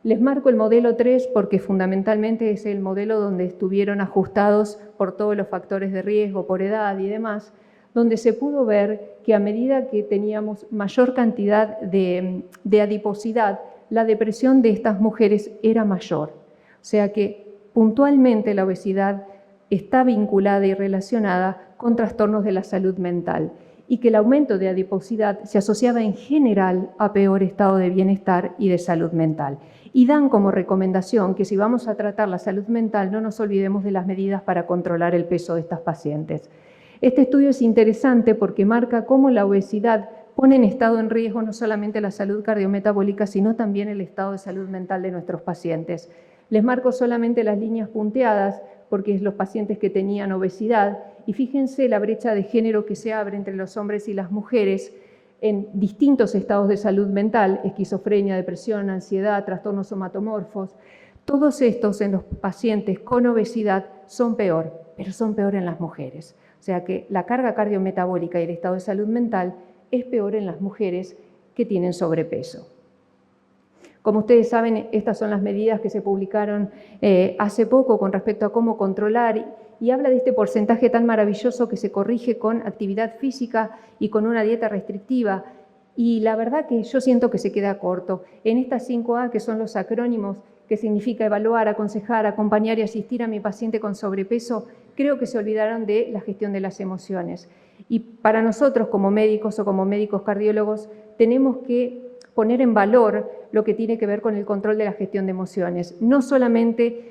Les marco el modelo 3 porque fundamentalmente es el modelo donde estuvieron ajustados por todos los factores de riesgo, por edad y demás, donde se pudo ver que a medida que teníamos mayor cantidad de adiposidad, la depresión de estas mujeres era mayor. O sea que puntualmente la obesidad está vinculada y relacionada con trastornos de la salud mental y que el aumento de adiposidad se asociaba en general a peor estado de bienestar y de salud mental. Y dan como recomendación que si vamos a tratar la salud mental no nos olvidemos de las medidas para controlar el peso de estas pacientes. Este estudio es interesante porque marca cómo la obesidad pone en estado en riesgo no solamente la salud cardiometabólica, sino también el estado de salud mental de nuestros pacientes. Les marco solamente las líneas punteadas porque es los pacientes que tenían obesidad y fíjense la brecha de género que se abre entre los hombres y las mujeres en distintos estados de salud mental, esquizofrenia, depresión, ansiedad, trastornos somatomorfos. Todos estos en los pacientes con obesidad son peor, pero son peor en las mujeres. O sea que la carga cardiometabólica y el estado de salud mental es peor en las mujeres que tienen sobrepeso. Como ustedes saben, estas son las medidas que se publicaron hace poco con respecto a cómo controlar y habla de este porcentaje tan maravilloso que se corrige con actividad física y con una dieta restrictiva. Y la verdad que yo siento que se queda corto. En estas 5A, que son los acrónimos, que significa evaluar, aconsejar, acompañar y asistir a mi paciente con sobrepeso, creo que se olvidaron de la gestión de las emociones. Y para nosotros como médicos o como médicos cardiólogos tenemos que poner en valor lo que tiene que ver con el control de la gestión de emociones, no solamente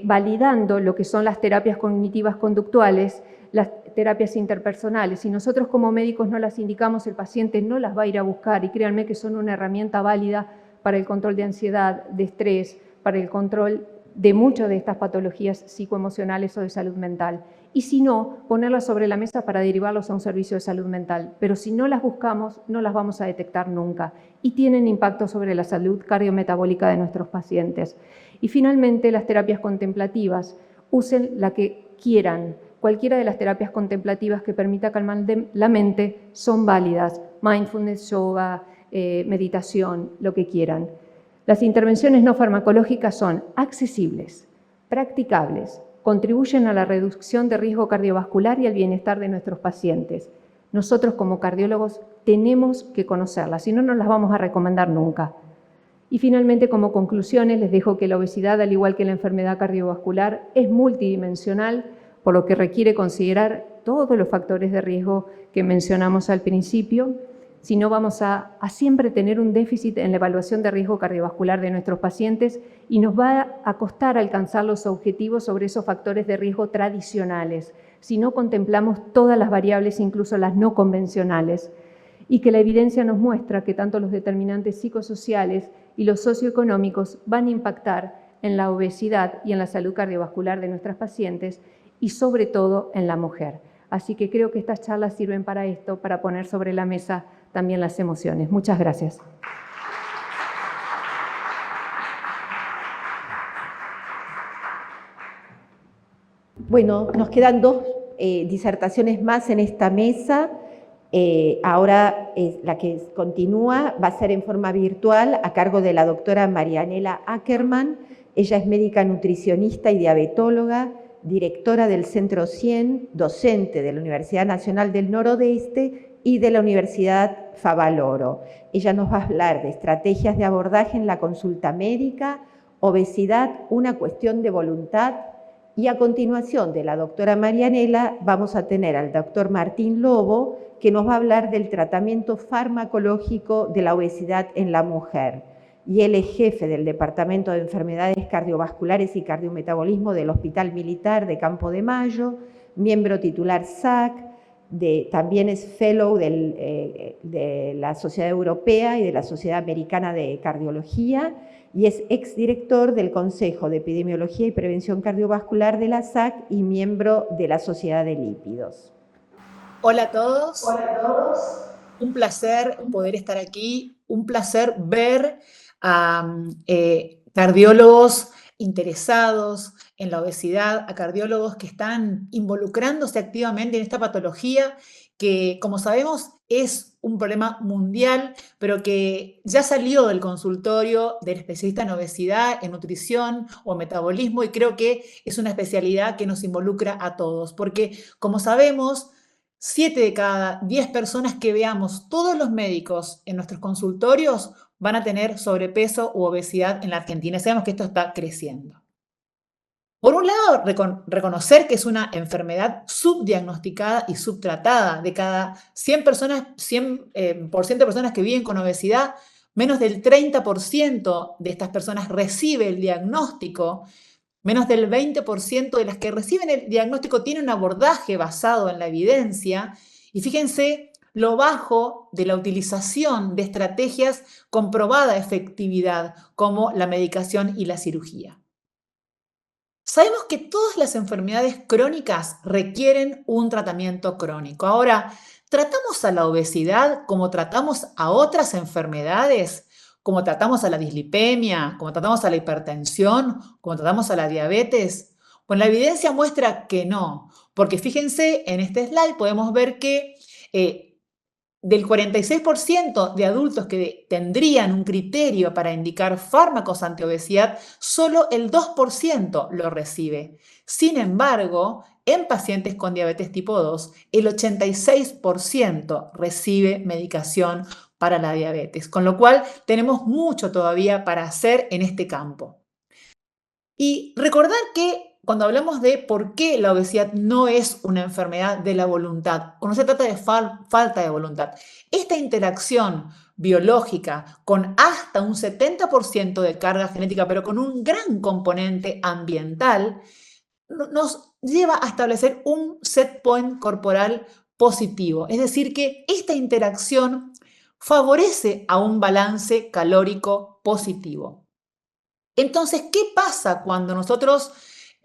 validando lo que son las terapias cognitivas conductuales, las terapias interpersonales. Si nosotros como médicos no las indicamos, el paciente no las va a ir a buscar y créanme que son una herramienta válida para el control de ansiedad, de estrés, para el control de muchas de estas patologías psicoemocionales o de salud mental. Y si no, ponerlas sobre la mesa para derivarlos a un servicio de salud mental. Pero si no las buscamos, no las vamos a detectar nunca y tienen impacto sobre la salud cardiometabólica de nuestros pacientes. Y finalmente, las terapias contemplativas. Usen la que quieran. Cualquiera de las terapias contemplativas que permita calmar la mente son válidas. Mindfulness, yoga, meditación, lo que quieran. Las intervenciones no farmacológicas son accesibles, practicables, contribuyen a la reducción de riesgo cardiovascular y al bienestar de nuestros pacientes. Nosotros como cardiólogos tenemos que conocerlas, si no, no las vamos a recomendar nunca. Y finalmente, como conclusiones, les dejo que la obesidad, al igual que la enfermedad cardiovascular, es multidimensional, por lo que requiere considerar todos los factores de riesgo que mencionamos al principio. Si no, vamos a siempre tener un déficit en la evaluación de riesgo cardiovascular de nuestros pacientes y nos va a costar alcanzar los objetivos sobre esos factores de riesgo tradicionales, si no contemplamos todas las variables, incluso las no convencionales, y que la evidencia nos muestra que tanto los determinantes psicosociales y los socioeconómicos van a impactar en la obesidad y en la salud cardiovascular de nuestras pacientes y sobre todo en la mujer. Así que creo que estas charlas sirven para esto, para poner sobre la mesa también las emociones. Muchas gracias. Bueno, nos quedan dos disertaciones más en esta mesa. Ahora la que continúa va a ser en forma virtual a cargo de la doctora Marianela Ackerman. Ella es médica nutricionista y diabetóloga, directora del Centro 100, docente de la Universidad Nacional del Noroeste y de la Universidad Favaloro. Ella nos va a hablar de estrategias de abordaje en la consulta médica, obesidad, una cuestión de voluntad, y a continuación de la doctora Marianela vamos a tener al doctor Martín Lobo, que nos va a hablar del tratamiento farmacológico de la obesidad en la mujer. Y él es jefe del Departamento de Enfermedades Cardiovasculares y Cardiometabolismo del Hospital Militar de Campo de Mayo, miembro titular SAC, también es fellow de la Sociedad Europea y de la Sociedad Americana de Cardiología, y es exdirector del Consejo de Epidemiología y Prevención Cardiovascular de la SAC y miembro de la Sociedad de Lípidos. Hola a todos. Hola a todos. Un placer poder estar aquí, un placer ver a cardiólogos interesados en la obesidad, a cardiólogos que están involucrándose activamente en esta patología que, como sabemos, es un problema mundial, pero que ya salió del consultorio del especialista en obesidad, en nutrición o metabolismo, y creo que es una especialidad que nos involucra a todos, porque, como sabemos, 7 de cada 10 personas que veamos todos los médicos en nuestros consultorios van a tener sobrepeso u obesidad en la Argentina. Sabemos que esto está creciendo. Por un lado, reconocer que es una enfermedad subdiagnosticada y subtratada. De cada 100 personas, 100% de personas que viven con obesidad, menos del 30% de estas personas recibe el diagnóstico. Menos del 20% de las que reciben el diagnóstico tienen un abordaje basado en la evidencia. Y fíjense lo bajo de la utilización de estrategias con probada efectividad, como la medicación y la cirugía. Sabemos que todas las enfermedades crónicas requieren un tratamiento crónico. Ahora, ¿tratamos a la obesidad como tratamos a otras enfermedades? Como tratamos a la dislipemia, como tratamos a la hipertensión, como tratamos a la diabetes. Pues la evidencia muestra que no, porque fíjense, en este slide podemos ver que del 46% de adultos que tendrían un criterio para indicar fármacos antiobesidad, solo el 2% lo recibe. Sin embargo, en pacientes con diabetes tipo 2, el 86% recibe medicación para la diabetes, con lo cual tenemos mucho todavía para hacer en este campo. Y recordar que cuando hablamos de por qué la obesidad no es una enfermedad de la voluntad, o no se trata de falta de voluntad, esta interacción biológica con hasta un 70% de carga genética, pero con un gran componente ambiental, nos lleva a establecer un set point corporal positivo. Es decir, que esta interacción favorece a un balance calórico positivo. Entonces, ¿qué pasa cuando nosotros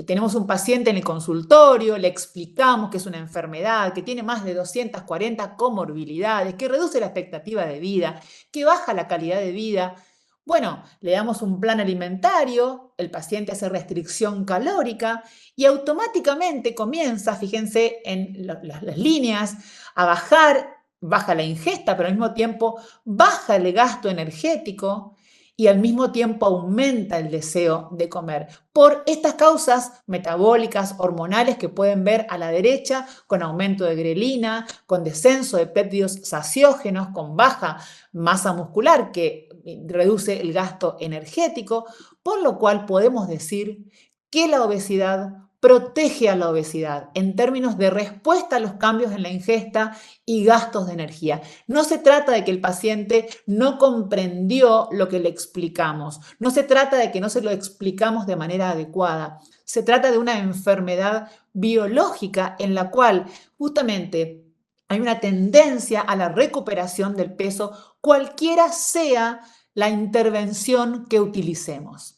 tenemos un paciente en el consultorio, le explicamos que es una enfermedad, que tiene más de 240 comorbilidades, que reduce la expectativa de vida, que baja la calidad de vida? Bueno, le damos un plan alimentario, el paciente hace restricción calórica y automáticamente comienza, fíjense en las líneas, a baja la ingesta, pero al mismo tiempo baja el gasto energético y al mismo tiempo aumenta el deseo de comer por estas causas metabólicas, hormonales que pueden ver a la derecha, con aumento de grelina, con descenso de péptidos saciógenos, con baja masa muscular que reduce el gasto energético, por lo cual podemos decir que la obesidad protege a la obesidad en términos de respuesta a los cambios en la ingesta y gastos de energía. No se trata de que el paciente no comprendió lo que le explicamos, no se trata de que no se lo explicamos de manera adecuada, se trata de una enfermedad biológica en la cual justamente hay una tendencia a la recuperación del peso, cualquiera sea la intervención que utilicemos.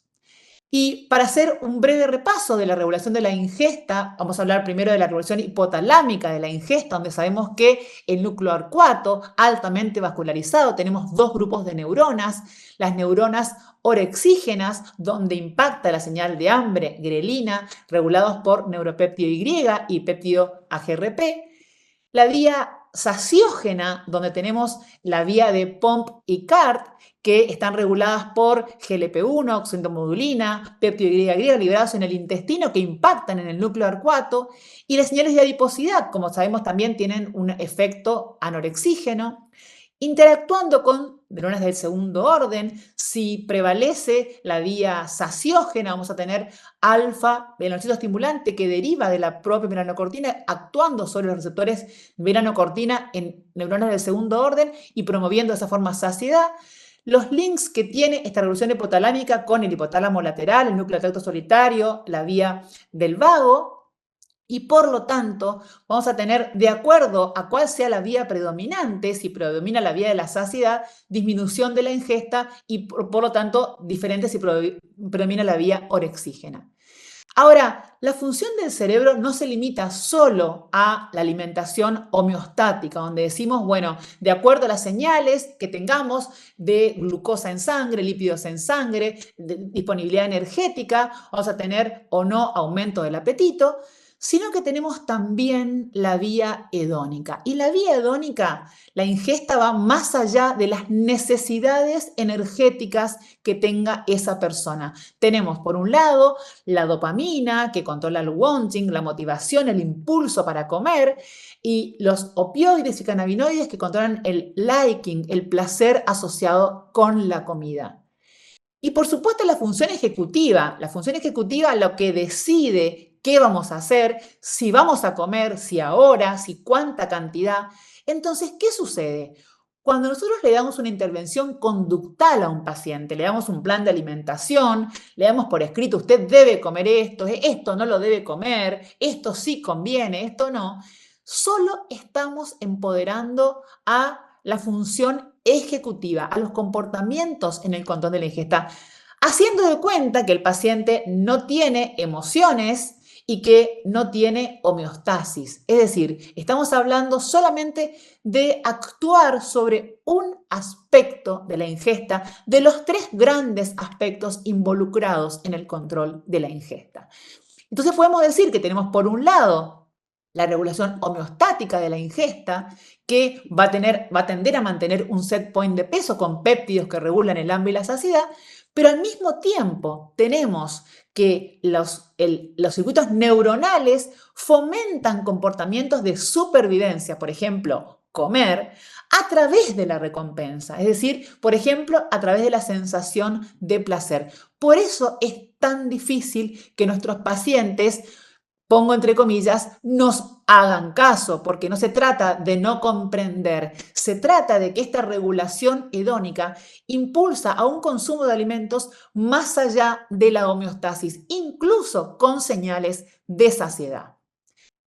Y para hacer un breve repaso de la regulación de la ingesta, vamos a hablar primero de la regulación hipotalámica de la ingesta, donde sabemos que el núcleo arcuato, altamente vascularizado, tenemos dos grupos de neuronas, las neuronas orexígenas, donde impacta la señal de hambre, grelina, regulados por neuropéptido Y y péptido AGRP, la vía saciógena, donde tenemos la vía de Pomp y Cart, que están reguladas por GLP-1, oxintomodulina, péptido Y liberados en el intestino que impactan en el núcleo arcuato, y las señales de adiposidad, como sabemos, también tienen un efecto anorexígeno. Interactuando con neuronas del segundo orden, si prevalece la vía saciógena, vamos a tener alfa-melanocito estimulante que deriva de la propia melanocortina, actuando sobre los receptores melanocortina en neuronas del segundo orden y promoviendo de esa forma saciedad. Los links que tiene esta regulación hipotalámica con el hipotálamo lateral, el núcleo de tracto solitario, la vía del vago, y por lo tanto vamos a tener, de acuerdo a cuál sea la vía predominante, si predomina la vía de la saciedad, disminución de la ingesta y por lo tanto diferente si predomina la vía orexígena. Ahora, la función del cerebro no se limita solo a la alimentación homeostática, donde decimos, bueno, de acuerdo a las señales que tengamos de glucosa en sangre, lípidos en sangre, disponibilidad energética, vamos a tener o no aumento del apetito, sino que tenemos también la vía hedónica. Y la vía hedónica, la ingesta va más allá de las necesidades energéticas que tenga esa persona. Tenemos, por un lado, la dopamina, que controla el wanting, la motivación, el impulso para comer, y los opioides y cannabinoides que controlan el liking, el placer asociado con la comida. Y por supuesto la función ejecutiva lo que decide qué vamos a hacer, si vamos a comer, si ahora, si cuánta cantidad. Entonces, ¿qué sucede? Cuando nosotros le damos una intervención conductal a un paciente, le damos un plan de alimentación, le damos por escrito, usted debe comer esto no lo debe comer, esto sí conviene, esto no, solo estamos empoderando a la función ejecutiva, a los comportamientos en el control de la ingesta, haciendo de cuenta que el paciente no tiene emociones y que no tiene homeostasis. Es decir, estamos hablando solamente de actuar sobre un aspecto de la ingesta, de los 3 grandes aspectos involucrados en el control de la ingesta. Entonces podemos decir que tenemos por un lado la regulación homeostática de la ingesta, que va a tender a mantener un set point de peso con péptidos que regulan el hambre y la saciedad, pero al mismo tiempo tenemos que los circuitos neuronales fomentan comportamientos de supervivencia, por ejemplo, comer, a través de la recompensa, es decir, por ejemplo, a través de la sensación de placer. Por eso es tan difícil que nuestros pacientes, pongo entre comillas, nos hagan caso, porque no se trata de no comprender, se trata de que esta regulación hedónica impulsa a un consumo de alimentos más allá de la homeostasis, incluso con señales de saciedad.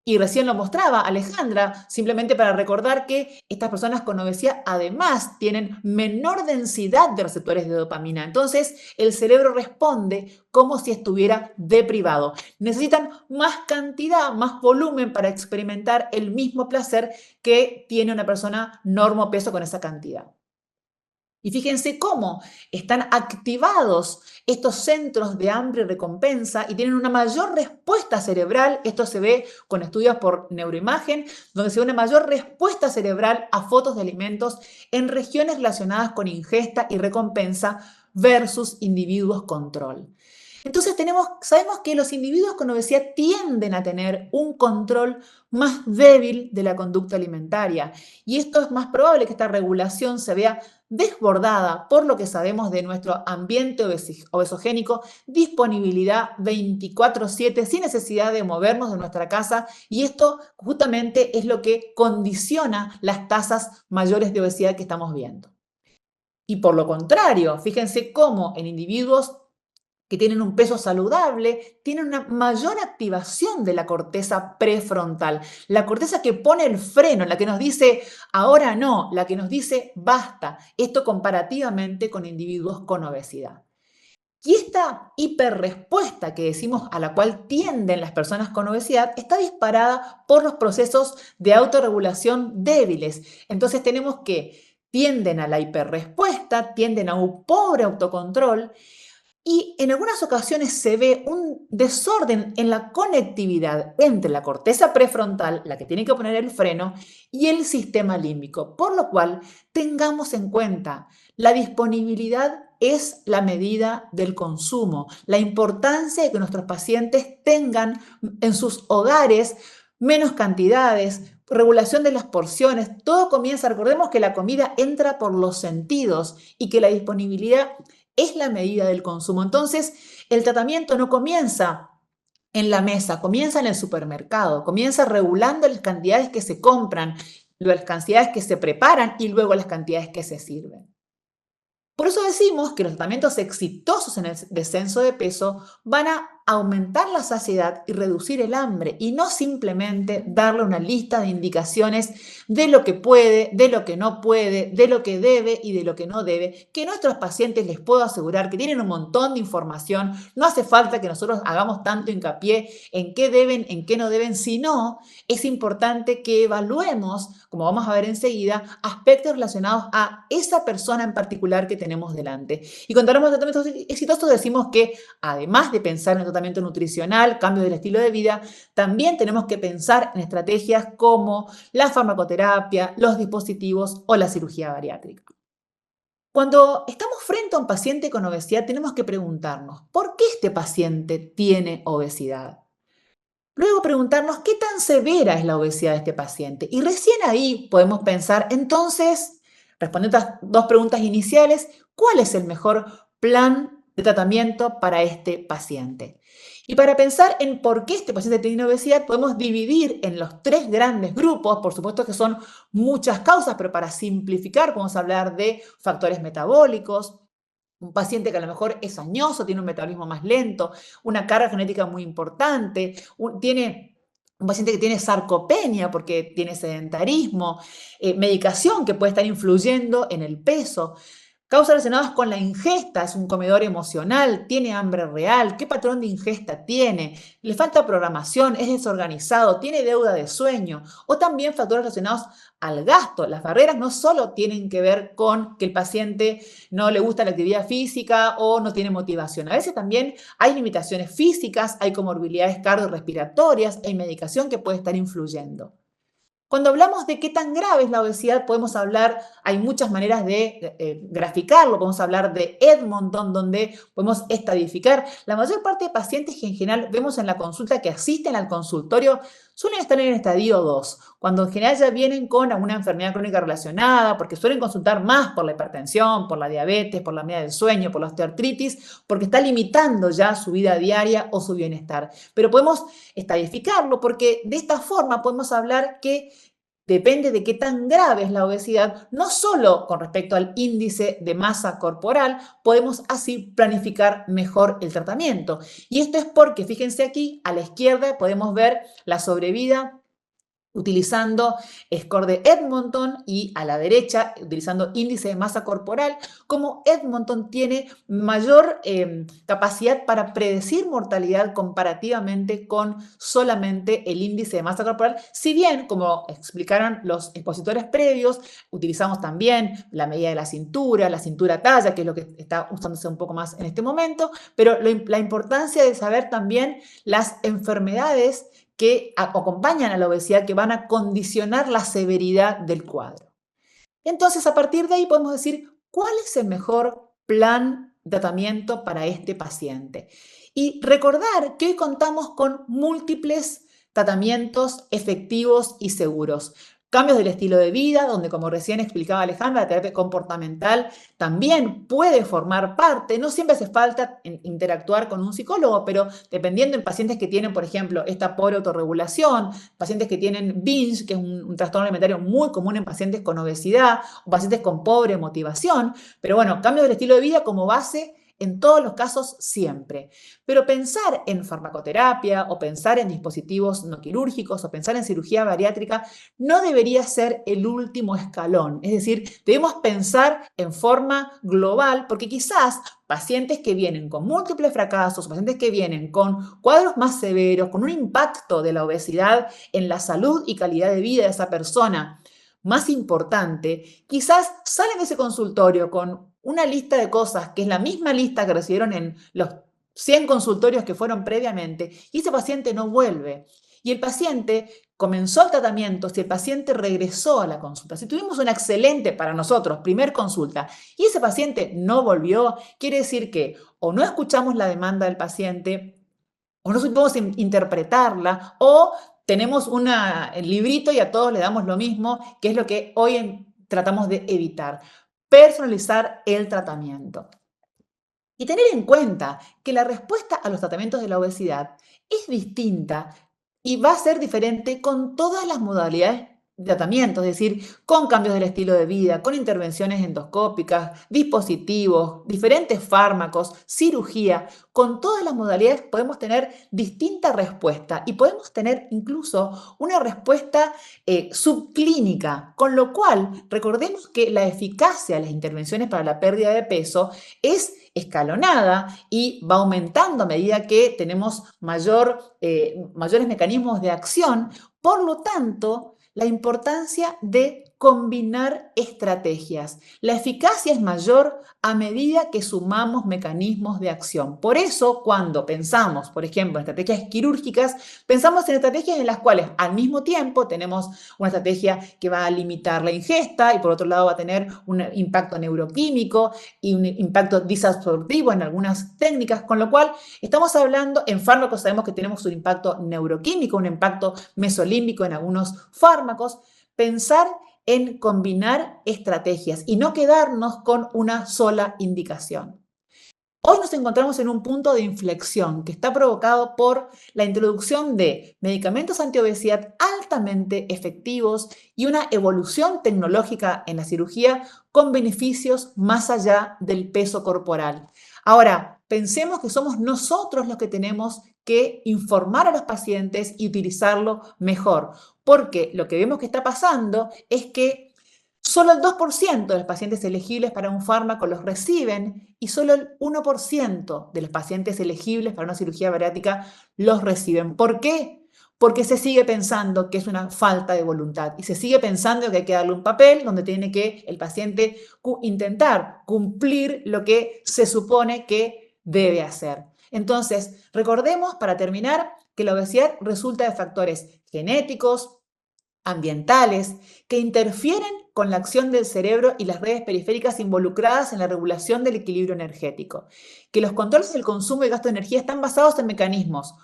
Y recién lo mostraba Alejandra, simplemente para recordar que estas personas con obesidad además tienen menor densidad de receptores de dopamina. Entonces, el cerebro responde como si estuviera deprivado. Necesitan más cantidad, más volumen para experimentar el mismo placer que tiene una persona normopeso con esa cantidad. Y fíjense cómo están activados estos centros de hambre y recompensa y tienen una mayor respuesta cerebral. Esto se ve con estudios por neuroimagen, donde se ve una mayor respuesta cerebral a fotos de alimentos en regiones relacionadas con ingesta y recompensa versus individuos control. Entonces sabemos que los individuos con obesidad tienden a tener un control más débil de la conducta alimentaria y esto es más probable que esta regulación se vea desbordada por lo que sabemos de nuestro ambiente obesogénico, disponibilidad 24/7 sin necesidad de movernos de nuestra casa y esto justamente es lo que condiciona las tasas mayores de obesidad que estamos viendo. Y por lo contrario, fíjense cómo en individuos que tienen un peso saludable, tienen una mayor activación de la corteza prefrontal. La corteza que pone el freno, la que nos dice ahora no, la que nos dice basta. Esto comparativamente con individuos con obesidad. Y esta hiperrespuesta que decimos a la cual tienden las personas con obesidad está disparada por los procesos de autorregulación débiles. Entonces tenemos que tienden a la hiperrespuesta, tienden a un pobre autocontrol. Y en algunas ocasiones se ve un desorden en la conectividad entre la corteza prefrontal, la que tiene que poner el freno, y el sistema límbico, por lo cual tengamos en cuenta la disponibilidad es la medida del consumo, la importancia de que nuestros pacientes tengan en sus hogares menos cantidades, regulación de las porciones, todo comienza, recordemos que la comida entra por los sentidos y que la disponibilidad es la medida del consumo. Entonces, el tratamiento no comienza en la mesa, comienza en el supermercado, comienza regulando las cantidades que se compran, las cantidades que se preparan y luego las cantidades que se sirven. Por eso decimos que los tratamientos exitosos en el descenso de peso van a aumentar la saciedad y reducir el hambre y no simplemente darle una lista de indicaciones de lo que puede, de lo que no puede, de lo que debe y de lo que no debe, que nuestros pacientes les puedo asegurar que tienen un montón de información, no hace falta que nosotros hagamos tanto hincapié en qué deben, en qué no deben, sino es importante que evaluemos, como vamos a ver enseguida, aspectos relacionados a esa persona en particular que tenemos delante. Y cuando hablamos de tratamientos exitosos decimos que además de pensar en el tratamiento nutricional, cambio del estilo de vida, también tenemos que pensar en estrategias como la farmacoterapia, los dispositivos o la cirugía bariátrica. Cuando estamos frente a un paciente con obesidad, tenemos que preguntarnos, ¿por qué este paciente tiene obesidad? Luego preguntarnos qué tan severa es la obesidad de este paciente. Y recién ahí podemos pensar, entonces, respondiendo a estas dos preguntas iniciales, ¿cuál es el mejor plan de tratamiento para este paciente? Y para pensar en por qué este paciente tiene obesidad, podemos dividir en los tres grandes grupos. Por supuesto que son muchas causas, pero para simplificar podemos hablar de factores metabólicos, un paciente que a lo mejor es añoso, tiene un metabolismo más lento, una carga genética muy importante, tiene un paciente que tiene sarcopenia porque tiene sedentarismo, medicación que puede estar influyendo en el peso. Causas relacionadas con la ingesta, es un comedor emocional, tiene hambre real, qué patrón de ingesta tiene, le falta programación, es desorganizado, tiene deuda de sueño, o también factores relacionados al gasto. Las barreras no solo tienen que ver con que el paciente no le gusta la actividad física o no tiene motivación. A veces también hay limitaciones físicas, hay comorbilidades cardiorrespiratorias, hay medicación que puede estar influyendo. Cuando hablamos de qué tan grave es la obesidad, podemos hablar, hay muchas maneras de graficarlo, podemos hablar de Edmonton, donde podemos estadificar. La mayor parte de pacientes que en general vemos en la consulta que asisten al consultorio suelen estar en el estadio 2, cuando en general ya vienen con alguna enfermedad crónica relacionada, porque suelen consultar más por la hipertensión, por la diabetes, por la apnea del sueño, por la osteoartritis, porque está limitando ya su vida diaria o su bienestar. Pero podemos estadificarlo porque de esta forma podemos hablar que depende de qué tan grave es la obesidad, no solo con respecto al índice de masa corporal, podemos así planificar mejor el tratamiento. Y esto es porque, fíjense aquí, a la izquierda podemos ver la sobrevida utilizando score de Edmonton y a la derecha utilizando índice de masa corporal, como Edmonton tiene mayor capacidad para predecir mortalidad comparativamente con solamente el índice de masa corporal, si bien, como explicaron los expositores previos, utilizamos también la medida de la cintura talla, que es lo que está usándose un poco más en este momento, pero la importancia de saber también las enfermedades que acompañan a la obesidad, que van a condicionar la severidad del cuadro. Entonces, a partir de ahí podemos decir cuál es el mejor plan de tratamiento para este paciente. Y recordar que hoy contamos con múltiples tratamientos efectivos y seguros. Cambios del estilo de vida, donde como recién explicaba Alejandra, la terapia comportamental también puede formar parte. No siempre hace falta interactuar con un psicólogo, pero dependiendo en pacientes que tienen, por ejemplo, esta pobre autorregulación, pacientes que tienen binge, que es un trastorno alimentario muy común en pacientes con obesidad, o pacientes con pobre motivación. Pero bueno, cambios del estilo de vida como base en todos los casos siempre. Pero pensar en farmacoterapia o pensar en dispositivos no quirúrgicos o pensar en cirugía bariátrica no debería ser el último escalón. Es decir, debemos pensar en forma global porque quizás pacientes que vienen con múltiples fracasos, pacientes que vienen con cuadros más severos, con un impacto de la obesidad en la salud y calidad de vida de esa persona más importante, quizás salen de ese consultorio con una lista de cosas que es la misma lista que recibieron en los 100 consultorios que fueron previamente, y ese paciente no vuelve. Y el paciente comenzó el tratamiento, si el paciente regresó a la consulta, si tuvimos una excelente para nosotros primer consulta y ese paciente no volvió, quiere decir que o no escuchamos la demanda del paciente, o no supimos interpretarla, o tenemos un librito y a todos le damos lo mismo, que es lo que hoy tratamos de evitar. Personalizar el tratamiento. Y tener en cuenta que la respuesta a los tratamientos de la obesidad es distinta y va a ser diferente con todas las modalidades de tratamiento, es decir, con cambios del estilo de vida, con intervenciones endoscópicas, dispositivos, diferentes fármacos, cirugía. Con todas las modalidades podemos tener distinta respuesta y podemos tener incluso una respuesta subclínica, con lo cual recordemos que la eficacia de las intervenciones para la pérdida de peso es escalonada y va aumentando a medida que tenemos mayores mecanismos de acción. Por lo tanto, la importancia de combinar estrategias. La eficacia es mayor a medida que sumamos mecanismos de acción. Por eso, cuando pensamos, por ejemplo, en estrategias quirúrgicas, pensamos en estrategias en las cuales al mismo tiempo tenemos una estrategia que va a limitar la ingesta y por otro lado va a tener un impacto neuroquímico y un impacto disabsortivo en algunas técnicas, con lo cual estamos hablando, en fármacos sabemos que tenemos un impacto neuroquímico, un impacto mesolímbico en algunos fármacos. Pensar en combinar estrategias y no quedarnos con una sola indicación. Hoy nos encontramos en un punto de inflexión que está provocado por la introducción de medicamentos antiobesidad altamente efectivos y una evolución tecnológica en la cirugía con beneficios más allá del peso corporal. Ahora, pensemos que somos nosotros los que tenemos que informar a los pacientes y utilizarlo mejor, porque lo que vemos que está pasando es que solo el 2% de los pacientes elegibles para un fármaco los reciben y solo el 1% de los pacientes elegibles para una cirugía bariátrica los reciben. ¿Por qué? Porque se sigue pensando que es una falta de voluntad y se sigue pensando que hay que darle un papel donde tiene que el paciente intentar cumplir lo que se supone que debe hacer. Entonces, recordemos para terminar que la obesidad resulta de factores genéticos, ambientales, que interfieren con la acción del cerebro y las redes periféricas involucradas en la regulación del equilibrio energético, que los controles del consumo y gasto de energía están basados en mecanismos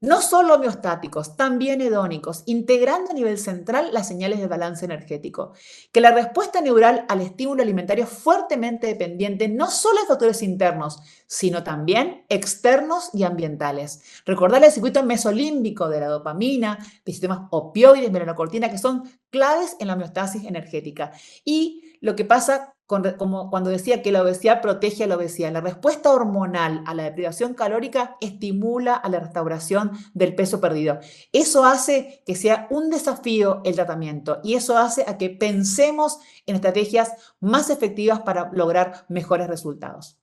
no solo homeostáticos, también hedónicos, integrando a nivel central las señales de balance energético, que la respuesta neural al estímulo alimentario es fuertemente dependiente no solo de factores internos, sino también externos y ambientales. Recordar el circuito mesolímbico de la dopamina, de sistemas opioides, melanocortina, que son claves en la homeostasis energética. Y lo que pasa como cuando decía que la obesidad protege a la obesidad. La respuesta hormonal a la deprivación calórica estimula a la restauración del peso perdido. Eso hace que sea un desafío el tratamiento y eso hace a que pensemos en estrategias más efectivas para lograr mejores resultados.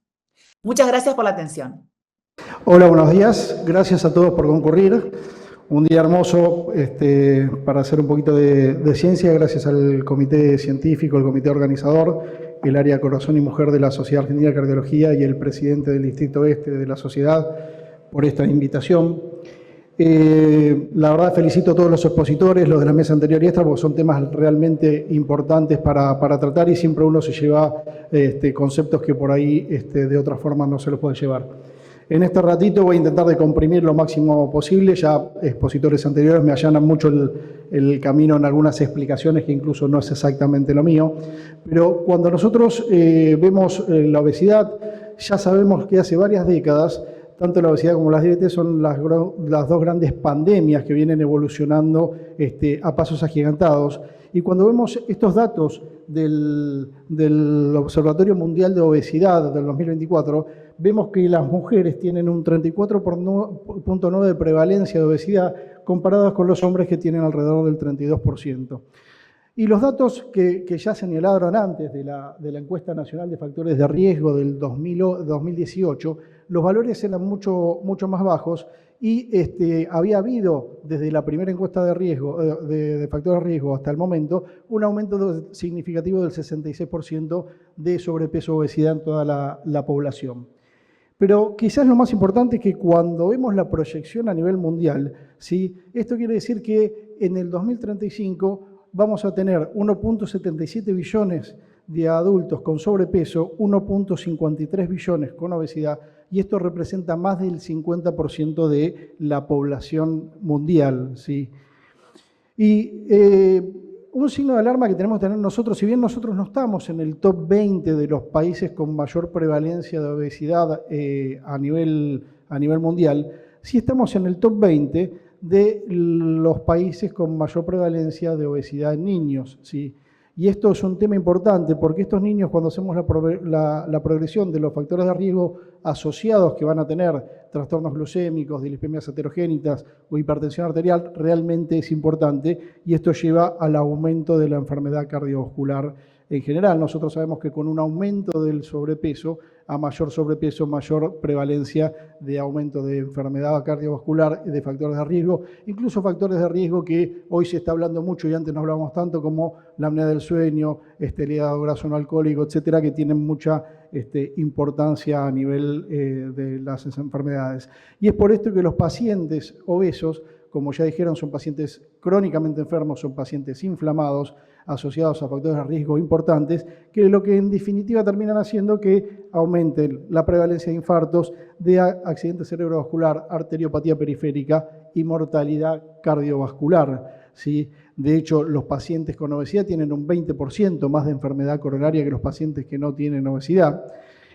Muchas gracias por la atención. Hola, buenos días. Gracias a todos por concurrir. Un día hermoso para hacer un poquito de ciencia, gracias al comité científico, el comité organizador, el área Corazón y Mujer de la Sociedad Argentina de Cardiología y el presidente del Distrito Este de la Sociedad por esta invitación. La verdad felicito a todos los expositores, los de la mesa anterior y esta, porque son temas realmente importantes para tratar y siempre uno se lleva conceptos que por ahí de otra forma no se los puede llevar. En este ratito voy a intentar de comprimir lo máximo posible, ya expositores anteriores me allanan mucho el camino en algunas explicaciones que incluso no es exactamente lo mío, pero cuando nosotros vemos la obesidad, ya sabemos que hace varias décadas, tanto la obesidad como la diabetes son las dos grandes pandemias que vienen evolucionando a pasos agigantados. Y cuando vemos estos datos del Observatorio Mundial de Obesidad del 2024, vemos que las mujeres tienen un 34.9% de prevalencia de obesidad comparadas con los hombres que tienen alrededor del 32%. Y los datos que ya señalaron antes de la Encuesta Nacional de Factores de Riesgo del 2018, los valores eran mucho más bajos Y había habido, desde la primera encuesta de riesgo, de factores de riesgo hasta el momento, un aumento significativo del 66% de sobrepeso y obesidad en toda la población. Pero quizás lo más importante es que cuando vemos la proyección a nivel mundial, ¿sí? Esto quiere decir que en el 2035 vamos a tener 1.77 billones de adultos con sobrepeso, 1.53 billones con obesidad, y esto representa más del 50% de la población mundial, ¿sí? Y un signo de alarma que tenemos que tener nosotros, si bien nosotros no estamos en el top 20 de los países con mayor prevalencia de obesidad a nivel mundial, sí estamos en el top 20 de los países con mayor prevalencia de obesidad en niños, ¿sí? Y esto es un tema importante porque estos niños, cuando hacemos la progresión de los factores de riesgo asociados que van a tener trastornos glucémicos, dislipemias heterogénitas o hipertensión arterial, realmente es importante y esto lleva al aumento de la enfermedad cardiovascular en general. Nosotros sabemos que con un aumento del sobrepeso, a mayor sobrepeso, mayor prevalencia de aumento de enfermedad cardiovascular y de factores de riesgo, incluso factores de riesgo que hoy se está hablando mucho y antes no hablábamos tanto, como la apnea del sueño, el hígado graso no alcohólico, etcétera, que tienen mucha importancia a nivel de las enfermedades. Y es por esto que los pacientes obesos, como ya dijeron, son pacientes crónicamente enfermos, son pacientes inflamados, asociados a factores de riesgo importantes, que lo que en definitiva terminan haciendo que aumenten la prevalencia de infartos, de accidente cerebrovascular, arteriopatía periférica y mortalidad cardiovascular, ¿sí? De hecho, los pacientes con obesidad tienen un 20% más de enfermedad coronaria que los pacientes que no tienen obesidad.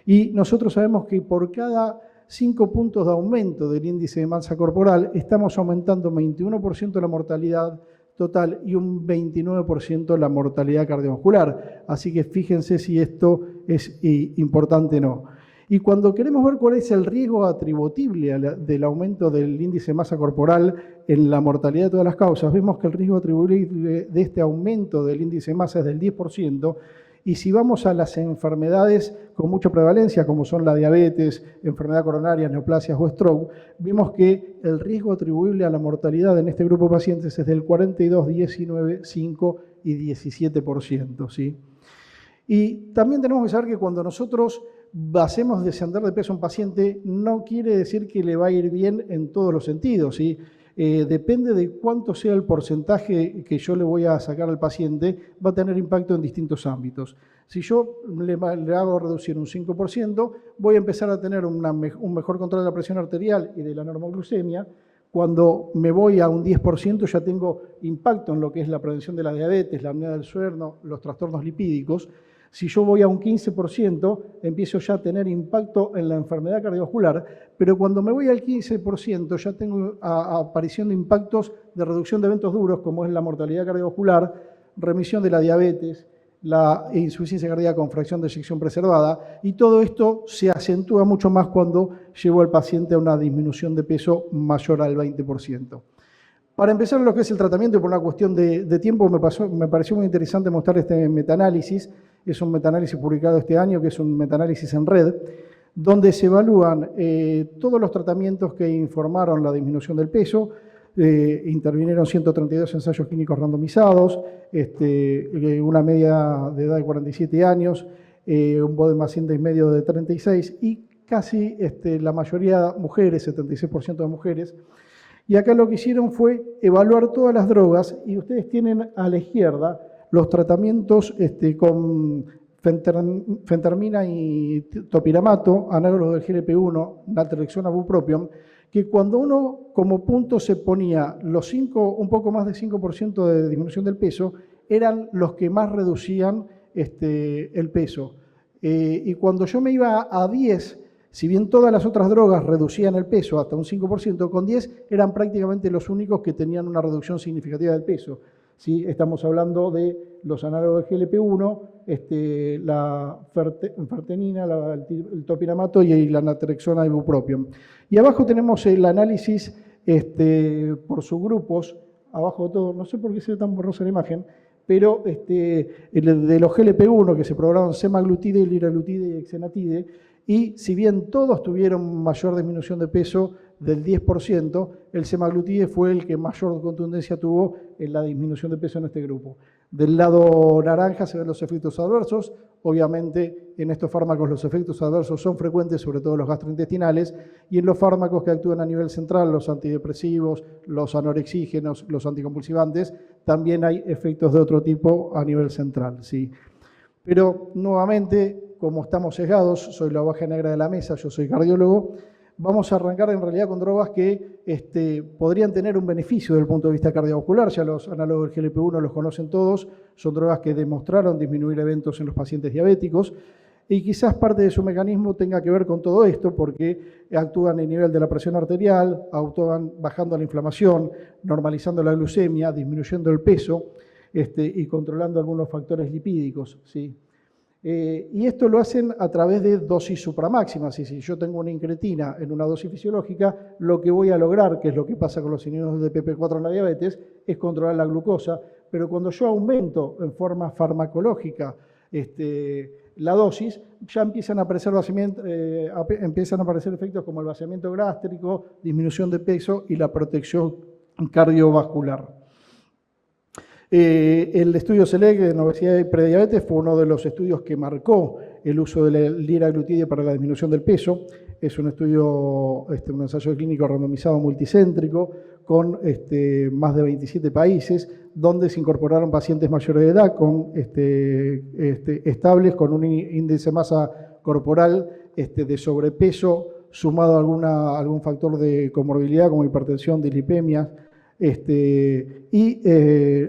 Y nosotros sabemos que por cada 5 puntos de aumento del índice de masa corporal, estamos aumentando 21% la mortalidad total y un 29% la mortalidad cardiovascular. Así que fíjense si esto es importante o no. Y cuando queremos ver cuál es el riesgo atributible del aumento del índice de masa corporal en la mortalidad de todas las causas, vemos que el riesgo atribuible de este aumento del índice de masa es del 10%, y si vamos a las enfermedades con mucha prevalencia, como son la diabetes, enfermedad coronaria, neoplasias o stroke, vemos que el riesgo atribuible a la mortalidad en este grupo de pacientes es del 42, 19, 5 y 17%, ¿sí? Y también tenemos que saber que cuando nosotros hacemos descender de peso a un paciente, no quiere decir que le va a ir bien en todos los sentidos, ¿sí? Depende de cuánto sea el porcentaje que yo le voy a sacar al paciente, va a tener impacto en distintos ámbitos. Si yo le hago reducir un 5%, voy a empezar a tener un mejor control de la presión arterial y de la normoglucemia. Cuando me voy a un 10%, ya tengo impacto en lo que es la prevención de la diabetes, la apnea del sueño, los trastornos lipídicos. Si yo voy a un 15%, empiezo ya a tener impacto en la enfermedad cardiovascular, pero cuando me voy al 15% ya tengo aparición de impactos de reducción de eventos duros, como es la mortalidad cardiovascular, remisión de la diabetes, la insuficiencia cardíaca con fracción de eyección preservada, y todo esto se acentúa mucho más cuando llevo al paciente a una disminución de peso mayor al 20%. Para empezar lo que es el tratamiento, y por una cuestión de tiempo, me pareció muy interesante mostrar este metaanálisis. Es un metaanálisis publicado este año, que es un metaanálisis en red, donde se evalúan todos los tratamientos que informaron la disminución del peso. Intervinieron 132 ensayos clínicos randomizados, una media de edad de 47 años, un body index medio de 36 y casi la mayoría mujeres, 76% de mujeres. Y acá lo que hicieron fue evaluar todas las drogas, y ustedes tienen a la izquierda los tratamientos con fentermina y topiramato, análogos del GLP-1, naltrexona, bupropión, que cuando uno como punto se ponía un poco más de 5% de disminución del peso, eran los que más reducían el peso. Y cuando yo me iba a 10, si bien todas las otras drogas reducían el peso hasta un 5%, con 10 eran prácticamente los únicos que tenían una reducción significativa del peso. ¿Sí? Estamos hablando de los análogos del GLP-1, la fertenina, el topiramato y la naltrexona y bupropión. Y abajo tenemos el análisis por subgrupos, abajo de todo, no sé por qué se ve tan borrosa la imagen, pero de los GLP-1 que se probaron semaglutide, liraglutide y exenatide, y si bien todos tuvieron mayor disminución de peso del 10%, el semaglutide fue el que mayor contundencia tuvo en la disminución de peso en este grupo. Del lado naranja se ven los efectos adversos. Obviamente, en estos fármacos los efectos adversos son frecuentes, sobre todo los gastrointestinales, y en los fármacos que actúan a nivel central, los antidepresivos, los anorexígenos, los anticonvulsivantes, también hay efectos de otro tipo a nivel central, ¿sí? Pero, nuevamente, como estamos sesgados, soy la oveja negra de la mesa, yo soy cardiólogo, vamos a arrancar en realidad con drogas que podrían tener un beneficio desde el punto de vista cardiovascular. Ya los análogos del GLP-1 los conocen todos, son drogas que demostraron disminuir eventos en los pacientes diabéticos y quizás parte de su mecanismo tenga que ver con todo esto porque actúan en nivel de la presión arterial, actúan bajando la inflamación, normalizando la glucemia, disminuyendo el peso y controlando algunos factores lipídicos, ¿sí? Y esto lo hacen a través de dosis supramáximas. Y si yo tengo una incretina en una dosis fisiológica, lo que voy a lograr, que es lo que pasa con los inhibidores de PP4 en la diabetes, es controlar la glucosa. Pero cuando yo aumento en forma farmacológica la dosis, ya empiezan a aparecer efectos como el vaciamiento gástrico, disminución de peso y la protección cardiovascular. El estudio SELECT en obesidad y prediabetes fue uno de los estudios que marcó el uso del liraglutide para la disminución del peso. Es un estudio, un ensayo clínico randomizado multicéntrico con más de 27 países, donde se incorporaron pacientes mayores de edad estables con un índice de masa corporal de sobrepeso sumado a algún factor de comorbilidad como hipertensión, dislipemia, y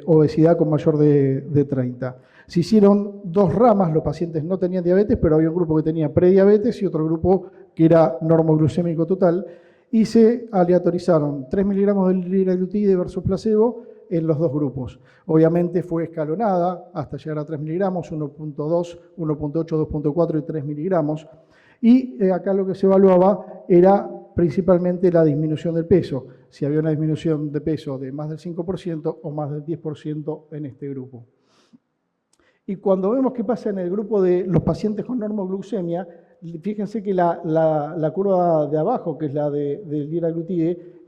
obesidad con mayor de 30. Se hicieron dos ramas, los pacientes no tenían diabetes, pero había un grupo que tenía prediabetes y otro grupo que era normoglucémico total, y se aleatorizaron 3 miligramos de liraglutide versus placebo en los dos grupos. Obviamente fue escalonada hasta llegar a 3 miligramos, 1.2, 1.8, 2.4 y 3 miligramos, y acá lo que se evaluaba era principalmente la disminución del peso, si había una disminución de peso de más del 5% o más del 10% en este grupo. Y cuando vemos qué pasa en el grupo de los pacientes con normoglucemia, fíjense que la curva de abajo, que es la del liraglutide,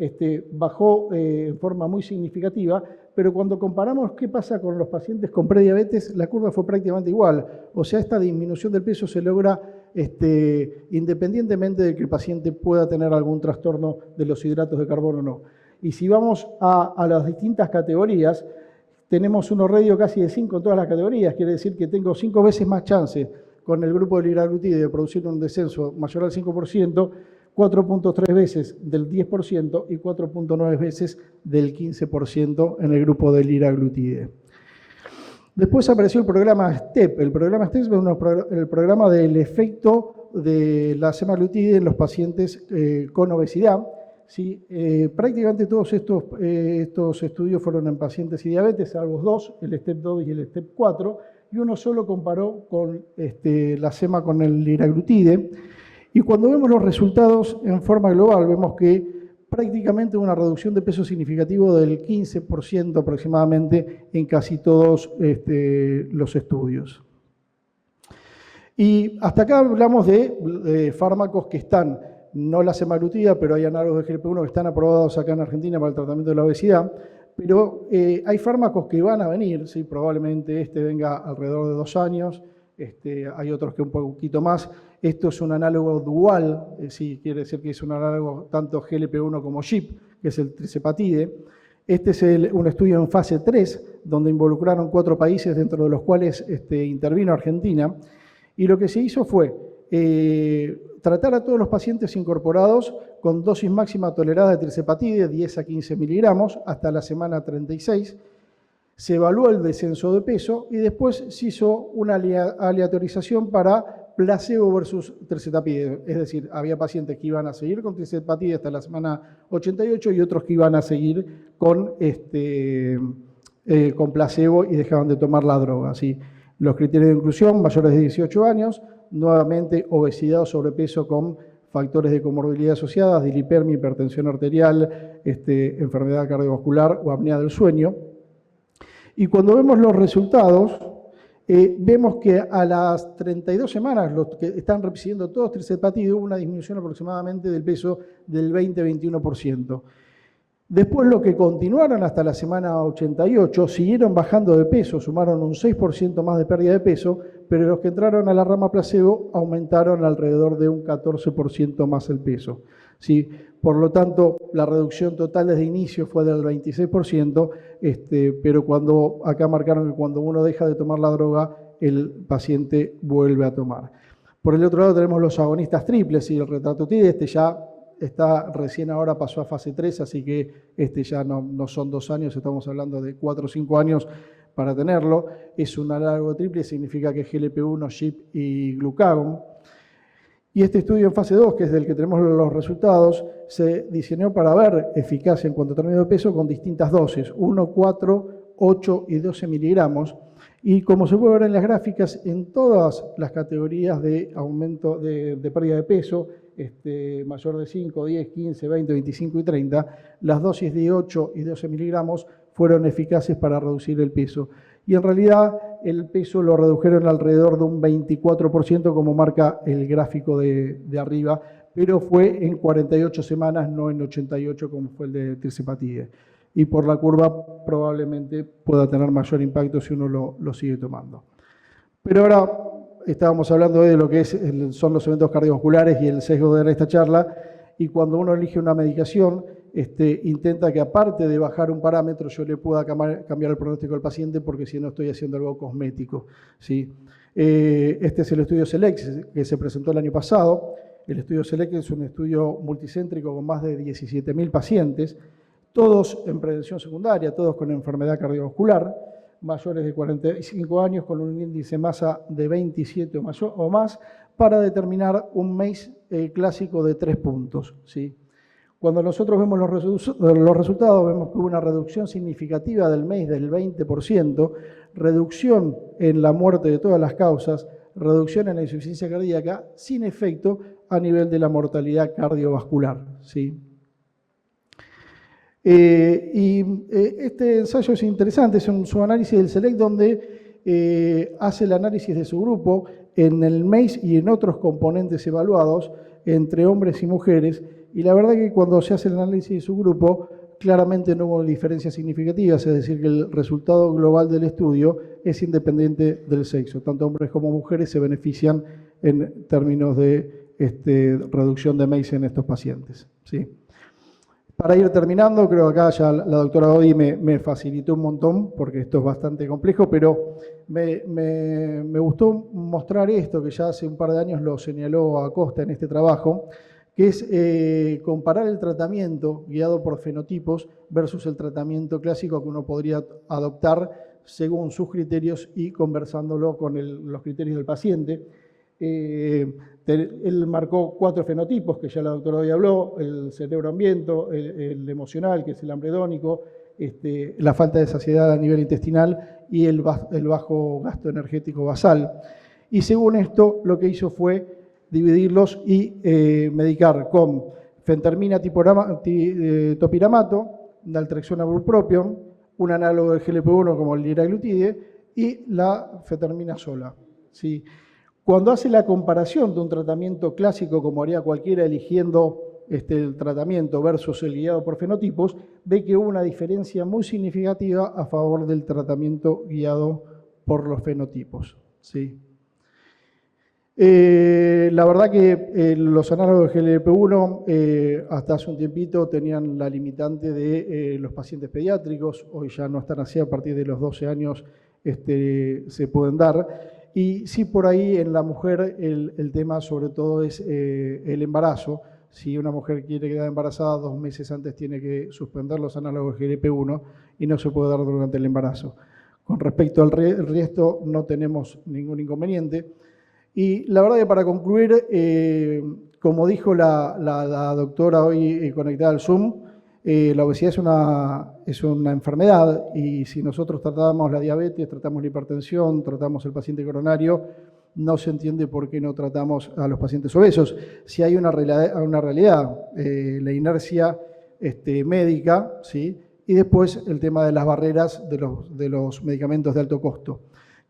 bajó en forma muy significativa, pero cuando comparamos qué pasa con los pacientes con prediabetes, la curva fue prácticamente igual. O sea, esta disminución del peso se logra independientemente de que el paciente pueda tener algún trastorno de los hidratos de carbono o no. Y si vamos a las distintas categorías, tenemos un radio casi de 5 en todas las categorías, quiere decir que tengo 5 veces más chance con el grupo de liraglutide de producir un descenso mayor al 5%, 4.3 veces del 10% y 4.9 veces del 15% en el grupo de liraglutide. Después apareció el programa STEP. El programa STEP es el programa del efecto de la semaglutide en los pacientes con obesidad. ¿Sí? Prácticamente todos estos estudios fueron en pacientes y diabetes, salvo dos, el STEP 2 y el STEP 4, y uno solo comparó con la sema con el liraglutide. Y cuando vemos los resultados en forma global, vemos que prácticamente una reducción de peso significativo del 15% aproximadamente en casi todos los estudios. Y hasta acá hablamos de fármacos que están, no la semaglutida, pero hay análogos de GLP-1 que están aprobados acá en Argentina para el tratamiento de la obesidad, pero hay fármacos que van a venir, ¿sí? Probablemente venga alrededor de 2 años, hay otros que un poquito más. Esto es un análogo dual, sí, quiere decir que es un análogo tanto GLP-1 como GIP, que es el tirzepatide. Este es un estudio en fase 3, donde involucraron 4 países, dentro de los cuales intervino Argentina. Y lo que se hizo fue tratar a todos los pacientes incorporados con dosis máxima tolerada de tirzepatide, 10 a 15 miligramos, hasta la semana 36. Se evaluó el descenso de peso y después se hizo una aleatorización para placebo versus tirzepatide. Es decir, había pacientes que iban a seguir con tirzepatide hasta la semana 88 y otros que iban a seguir con placebo y dejaban de tomar la droga. ¿Sí? Los criterios de inclusión, mayores de 18 años, nuevamente obesidad o sobrepeso con factores de comorbilidad asociadas, dislipemia, hipertensión arterial, enfermedad cardiovascular o apnea del sueño. Y cuando vemos los resultados, Vemos que a las 32 semanas, los que están recibiendo todos tirzepatide, hubo una disminución aproximadamente del peso del 20-21%. Después, los que continuaron hasta la semana 88 siguieron bajando de peso, sumaron un 6% más de pérdida de peso, pero los que entraron a la rama placebo aumentaron alrededor de un 14% más el peso. ¿Sí? Por lo tanto, la reducción total desde inicio fue del 26%, pero acá marcaron que cuando uno deja de tomar la droga, el paciente vuelve a tomar. Por el otro lado tenemos los agonistas triples y el retratotide, ya está recién ahora pasó a fase 3, así que ya no son 2 años, estamos hablando de 4 o 5 años para tenerlo. Es un análogo triple, significa que es GLP-1, GIP y glucagon. Y este estudio en fase 2, que es del que tenemos los resultados, se diseñó para ver eficacia en cuanto a término de peso con distintas dosis, 1, 4, 8 y 12 miligramos. Y como se puede ver en las gráficas, en todas las categorías de aumento de pérdida de peso, mayor de 5, 10, 15, 20, 25 y 30, las dosis de 8 y 12 miligramos fueron eficaces para reducir el peso. Y en realidad el peso lo redujeron alrededor de un 24%, como marca el gráfico de arriba, pero fue en 48 semanas, no en 88 como fue el de tirzepatide. Y por la curva probablemente pueda tener mayor impacto si uno lo sigue tomando. Pero ahora estábamos hablando de lo que son los eventos cardiovasculares y el sesgo de esta charla, y cuando uno elige una medicación, intenta que aparte de bajar un parámetro, yo le pueda cambiar el pronóstico del paciente, porque si no estoy haciendo algo cosmético, ¿sí? Este es el estudio SELECT que se presentó el año pasado. El estudio SELECT es un estudio multicéntrico con más de 17.000 pacientes, todos en prevención secundaria, todos con enfermedad cardiovascular, mayores de 45 años con un índice masa de 27 o más, para determinar un MACE clásico de 3 puntos, ¿sí? Cuando nosotros vemos los resultados, vemos que hubo una reducción significativa del MACE del 20%, reducción en la muerte de todas las causas, reducción en la insuficiencia cardíaca, sin efecto a nivel de la mortalidad cardiovascular, ¿sí? Este ensayo es interesante, es un subanálisis del SELECT donde hace el análisis de su grupo en el MACE y en otros componentes evaluados entre hombres y mujeres, y la verdad que cuando se hace el análisis de su grupo claramente no hubo diferencias significativas, es decir, que el resultado global del estudio es independiente del sexo. Tanto hombres como mujeres se benefician en términos de reducción de MACE en estos pacientes, ¿sí? Para ir terminando, creo que acá ya la doctora Odi me facilitó un montón, porque esto es bastante complejo, pero me gustó mostrar esto, que ya hace un par de años lo señaló Acosta en este trabajo, que es comparar el tratamiento guiado por fenotipos versus el tratamiento clásico que uno podría adoptar según sus criterios y conversándolo con los criterios del paciente. Él marcó 4 fenotipos, que ya la doctora hoy habló: el cerebro-ambiente, el emocional, que es el hambre hedónico, la falta de saciedad a nivel intestinal y el bajo gasto energético basal. Y según esto, lo que hizo fue dividirlos y medicar con fentermina topiramato, naltrexona bupropion, un análogo del GLP-1 como el liraglutide y la fentermina sola, ¿sí? Cuando hace la comparación de un tratamiento clásico, como haría cualquiera eligiendo el tratamiento versus el guiado por fenotipos, ve que hubo una diferencia muy significativa a favor del tratamiento guiado por los fenotipos, ¿sí? La verdad que los análogos de GLP-1 hasta hace un tiempito tenían la limitante de los pacientes pediátricos, hoy ya no están así, a partir de los 12 años se pueden dar. Y sí, por ahí en la mujer el tema sobre todo es el embarazo. Si una mujer quiere quedar embarazada, 2 meses antes tiene que suspender los análogos de GLP-1 y no se puede dar durante el embarazo. Con respecto al resto no tenemos ningún inconveniente. Y la verdad que para concluir, como dijo la doctora hoy conectada al Zoom, la obesidad es una enfermedad, y si nosotros tratamos la diabetes, tratamos la hipertensión, tratamos el paciente coronario, no se entiende por qué no tratamos a los pacientes obesos. Si hay una realidad, la inercia médica, ¿sí? Y después el tema de las barreras de los medicamentos de alto costo,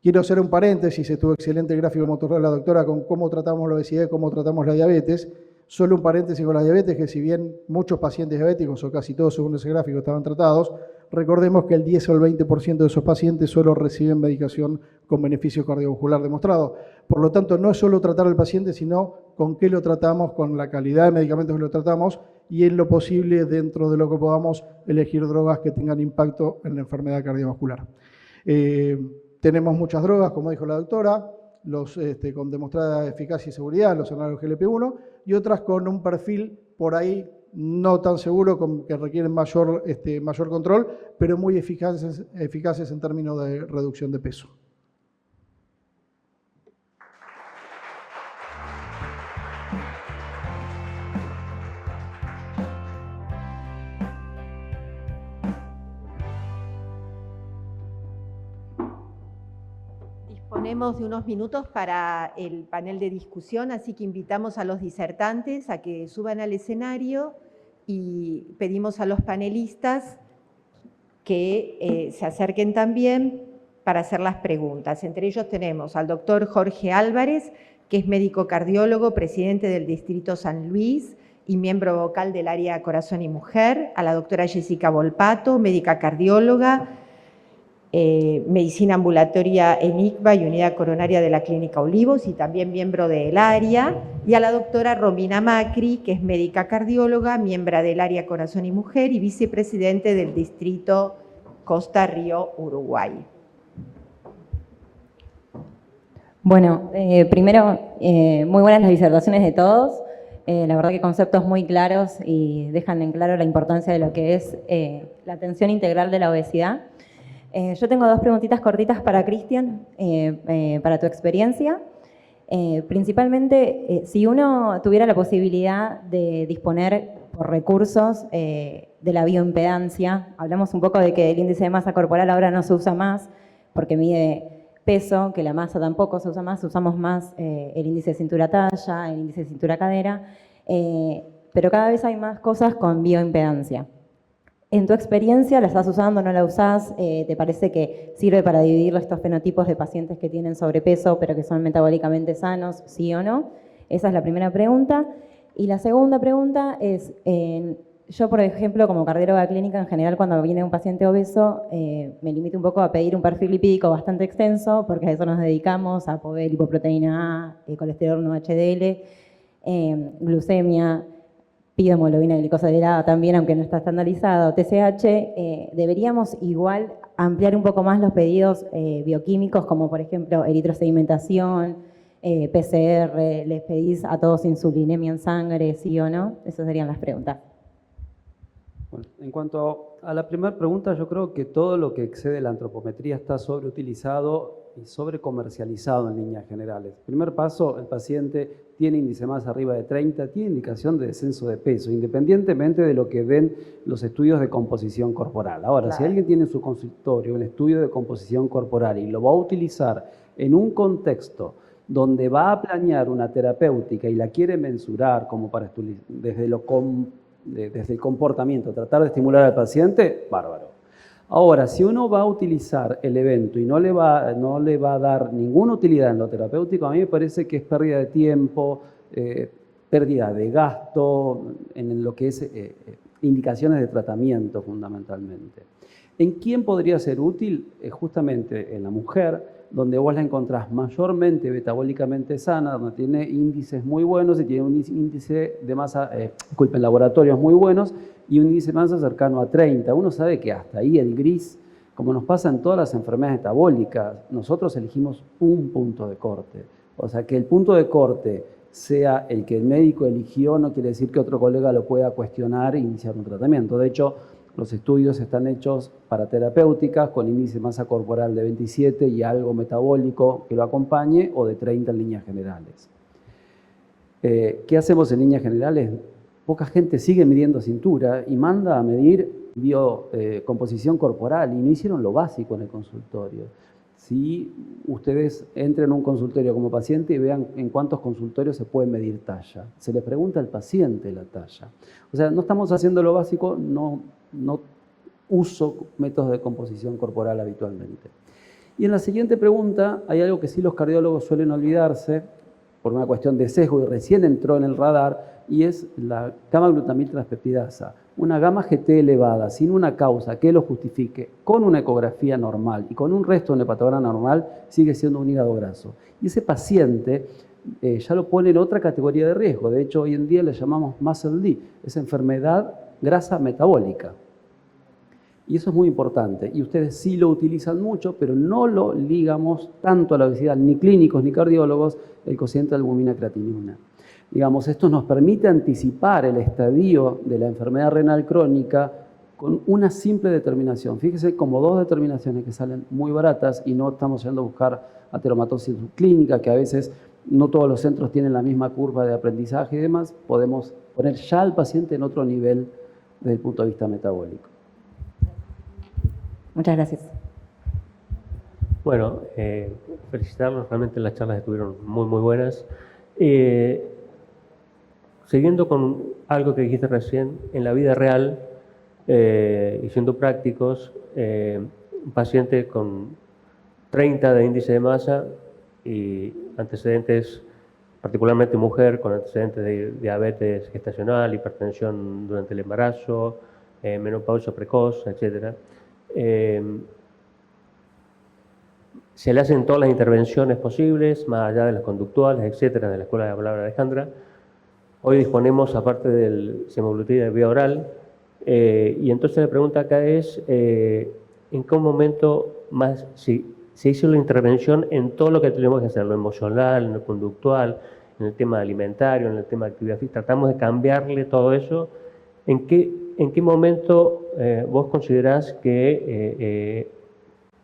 Quiero hacer un paréntesis, estuvo excelente el gráfico que mostró la doctora con cómo tratamos la obesidad y cómo tratamos la diabetes. Solo un paréntesis con la diabetes, que si bien muchos pacientes diabéticos, o casi todos según ese gráfico, estaban tratados, recordemos que el 10 o el 20% de esos pacientes solo reciben medicación con beneficio cardiovascular demostrado. Por lo tanto, no es solo tratar al paciente, sino con qué lo tratamos, con la calidad de medicamentos que lo tratamos y en lo posible, dentro de lo que podamos, elegir drogas que tengan impacto en la enfermedad cardiovascular. Tenemos muchas drogas, como dijo la doctora, con demostrada eficacia y seguridad, los análogos GLP-1, y otras con un perfil por ahí no tan seguro, que requieren mayor control, pero muy eficaces en términos de reducción de peso. Disponemos de unos minutos para el panel de discusión, así que invitamos a los disertantes a que suban al escenario y pedimos a los panelistas que se acerquen también para hacer las preguntas. Entre ellos tenemos al doctor Jorge Álvarez, que es médico cardiólogo, presidente del Distrito San Luis y miembro vocal del área Corazón y Mujer, a la doctora Jessica Volpato, médica cardióloga, medicina ambulatoria en ICVA y unidad coronaria de la Clínica Olivos y también miembro del área, y a la doctora Romina Macri, que es médica cardióloga, miembro del área Corazón y Mujer y vicepresidente del Distrito Costa Río, Uruguay. Bueno, primero, muy buenas las disertaciones de todos. La verdad que conceptos muy claros y dejan en claro la importancia de lo que es la atención integral de la obesidad. Yo tengo dos preguntitas cortitas para Cristian, para tu experiencia. Principalmente, si uno tuviera la posibilidad de disponer por recursos de la bioimpedancia, hablamos un poco de que el índice de masa corporal ahora no se usa más porque mide peso, que la masa tampoco se usa más, usamos más el índice de cintura-talla, el índice de cintura-cadera, pero cada vez hay más cosas con bioimpedancia. En tu experiencia, ¿la estás usando, no la usás? ¿Te parece que sirve para dividir estos fenotipos de pacientes que tienen sobrepeso pero que son metabólicamente sanos, sí o no? Esa es la primera pregunta. Y la segunda pregunta es, yo por ejemplo como cardióloga clínica en general cuando viene un paciente obeso me limito un poco a pedir un perfil lipídico bastante extenso porque a eso nos dedicamos, a poder lipoproteína A, colesterol no HDL, glucemia, pido hemoglobina glicosilada también, aunque no está estandarizado, TSH, deberíamos igual ampliar un poco más los pedidos bioquímicos, como por ejemplo eritrosedimentación, PCR, ¿les pedís a todos insulinemia en sangre, sí o no? Esas serían las preguntas. Bueno, en cuanto a la primera pregunta, yo creo que todo lo que excede la antropometría está sobreutilizado y sobrecomercializado en líneas generales. Primer paso, el paciente tiene índice más arriba de 30, tiene indicación de descenso de peso, independientemente de lo que den los estudios de composición corporal. Ahora, si alguien tiene en su consultorio un estudio de composición corporal y lo va a utilizar en un contexto donde va a planear una terapéutica y la quiere mensurar como para desde el comportamiento, tratar de estimular al paciente, bárbaro. Ahora, si uno va a utilizar el evento y no le va a dar ninguna utilidad en lo terapéutico, a mí me parece que es pérdida de tiempo, pérdida de gasto en lo que es indicaciones de tratamiento fundamentalmente. ¿En quién podría ser útil? Justamente en la mujer, donde vos la encontrás mayormente metabólicamente sana, donde tiene índices muy buenos y tiene un índice de masa, laboratorios muy buenos y un índice de masa cercano a 30. Uno sabe que hasta ahí el gris, como nos pasa en todas las enfermedades metabólicas, nosotros elegimos un punto de corte. O sea, que el punto de corte sea el que el médico eligió no quiere decir que otro colega lo pueda cuestionar e iniciar un tratamiento. De hecho, los estudios están hechos para terapéuticas con índice de masa corporal de 27 y algo metabólico que lo acompañe o de 30 en líneas generales. ¿Qué hacemos en líneas generales? Poca gente sigue midiendo cintura y manda a medir composición corporal y no hicieron lo básico en el consultorio. Si ustedes entren a un consultorio como paciente y vean en cuántos consultorios se puede medir talla, se le pregunta al paciente la talla. O sea, no estamos haciendo lo básico, no uso métodos de composición corporal habitualmente. Y en la siguiente pregunta hay algo que sí los cardiólogos suelen olvidarse, por una cuestión de sesgo y recién entró en el radar, y es la gamma-glutamil transpeptidasa. Una gamma GT elevada, sin una causa que lo justifique, con una ecografía normal y con un resto de un hepatograma normal, sigue siendo un hígado graso. Y ese paciente ya lo pone en otra categoría de riesgo. De hecho, hoy en día le llamamos muscle D, es enfermedad grasa metabólica. Y eso es muy importante. Y ustedes sí lo utilizan mucho, pero no lo ligamos tanto a la obesidad, ni clínicos ni cardiólogos, el cociente de albumina-creatinina. Digamos, esto nos permite anticipar el estadio de la enfermedad renal crónica con una simple determinación. Fíjese, como 2 determinaciones que salen muy baratas y no estamos yendo a buscar ateromatosis subclínica, que a veces no todos los centros tienen la misma curva de aprendizaje y demás, podemos poner ya al paciente en otro nivel desde el punto de vista metabólico. Muchas gracias. Bueno, felicitarlos, realmente las charlas estuvieron muy, muy buenas. Siguiendo con algo que dijiste recién, en la vida real, y siendo prácticos, un paciente con 30 de índice de masa y antecedentes, particularmente mujer con antecedentes de diabetes gestacional, hipertensión durante el embarazo, menopausia precoz, etc. Se le hacen todas las intervenciones posibles, más allá de las conductuales, etcétera, de la Escuela de la Palabra de Alejandra. Hoy disponemos, aparte del semaglutida de vía oral, y entonces la pregunta acá es, ¿en qué momento más se hizo la intervención en todo lo que tenemos que hacer, lo emocional, en lo conductual, en el tema alimentario, en el tema de actividad física? Tratamos de cambiarle todo eso. ¿En qué momento vos considerás que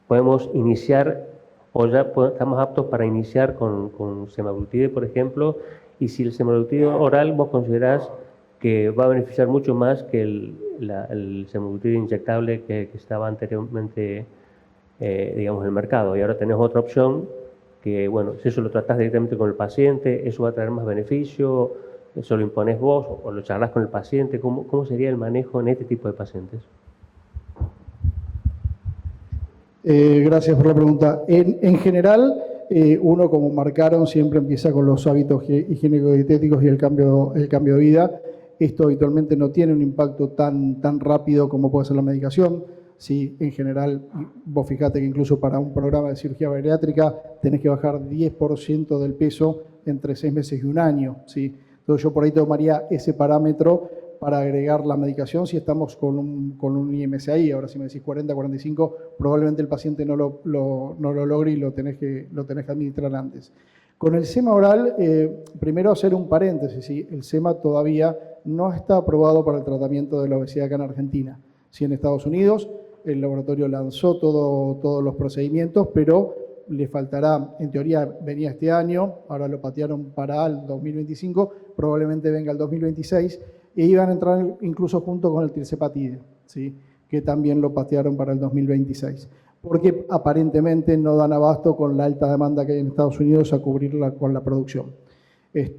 podemos iniciar o ya estamos aptos para iniciar con semaglutide, por ejemplo? Y si el semaglutide oral vos considerás que va a beneficiar mucho más que el semaglutide inyectable que estaba anteriormente, digamos, en el mercado. Y ahora tenés otra opción que, bueno, si eso lo tratás directamente con el paciente, eso va a traer más beneficio, eso lo imponés vos o lo charlas con el paciente. ¿Cómo sería el manejo en este tipo de pacientes? Gracias por la pregunta. En general, uno, como marcaron, siempre empieza con los hábitos higiénico-dietéticos y el cambio de vida. Esto habitualmente no tiene un impacto tan rápido como puede ser la medicación. Sí, en general, vos fijate que incluso para un programa de cirugía bariátrica tenés que bajar 10% del peso entre 6 meses y un año. ¿Sí? Entonces yo por ahí tomaría ese parámetro para agregar la medicación si estamos con un IMSI. Ahora si me decís 40, 45, probablemente el paciente no lo logre y lo tenés que administrar antes. Con el SEMA oral, primero hacer un paréntesis, ¿sí? El SEMA todavía no está aprobado para el tratamiento de la obesidad acá en Argentina. Sí, en Estados Unidos el laboratorio lanzó todos los procedimientos, pero le faltará, en teoría venía este año, ahora lo patearon para el 2025, probablemente venga el 2026, e iban a entrar incluso junto con el tirzepatide, ¿sí? Que también lo patearon para el 2026, porque aparentemente no dan abasto con la alta demanda que hay en Estados Unidos a cubrirla con la producción. El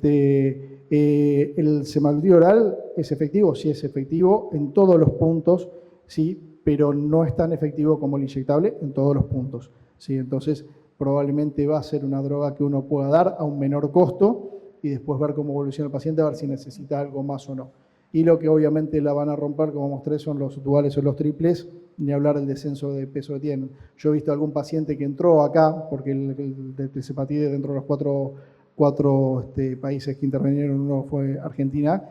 semaglutide oral es efectivo, sí es efectivo en todos los puntos, sí, pero no es tan efectivo como el inyectable en todos los puntos, ¿sí? Entonces, probablemente va a ser una droga que uno pueda dar a un menor costo y después ver cómo evoluciona el paciente, a ver si necesita algo más o no. Y lo que obviamente la van a romper, como mostré, son los duales o los triples, ni hablar del descenso de peso que tienen. Yo he visto algún paciente que entró acá, porque el tirzepatide dentro de los cuatro países que intervinieron, uno fue Argentina,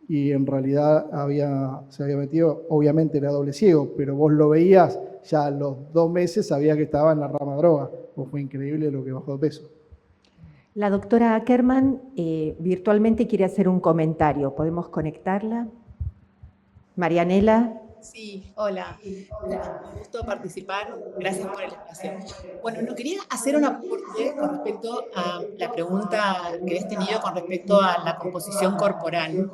y en realidad se había metido, obviamente era doble ciego, pero vos lo veías, ya a los 2 meses sabía que estaba en la rama droga. Fue increíble lo que bajó de peso. La doctora Ackerman virtualmente quiere hacer un comentario. ¿Podemos conectarla? Marianela. Sí, hola. Un gusto participar. Gracias por el espacio. Bueno, no quería hacer un aporte con respecto a la pregunta que habías tenido con respecto a la composición corporal.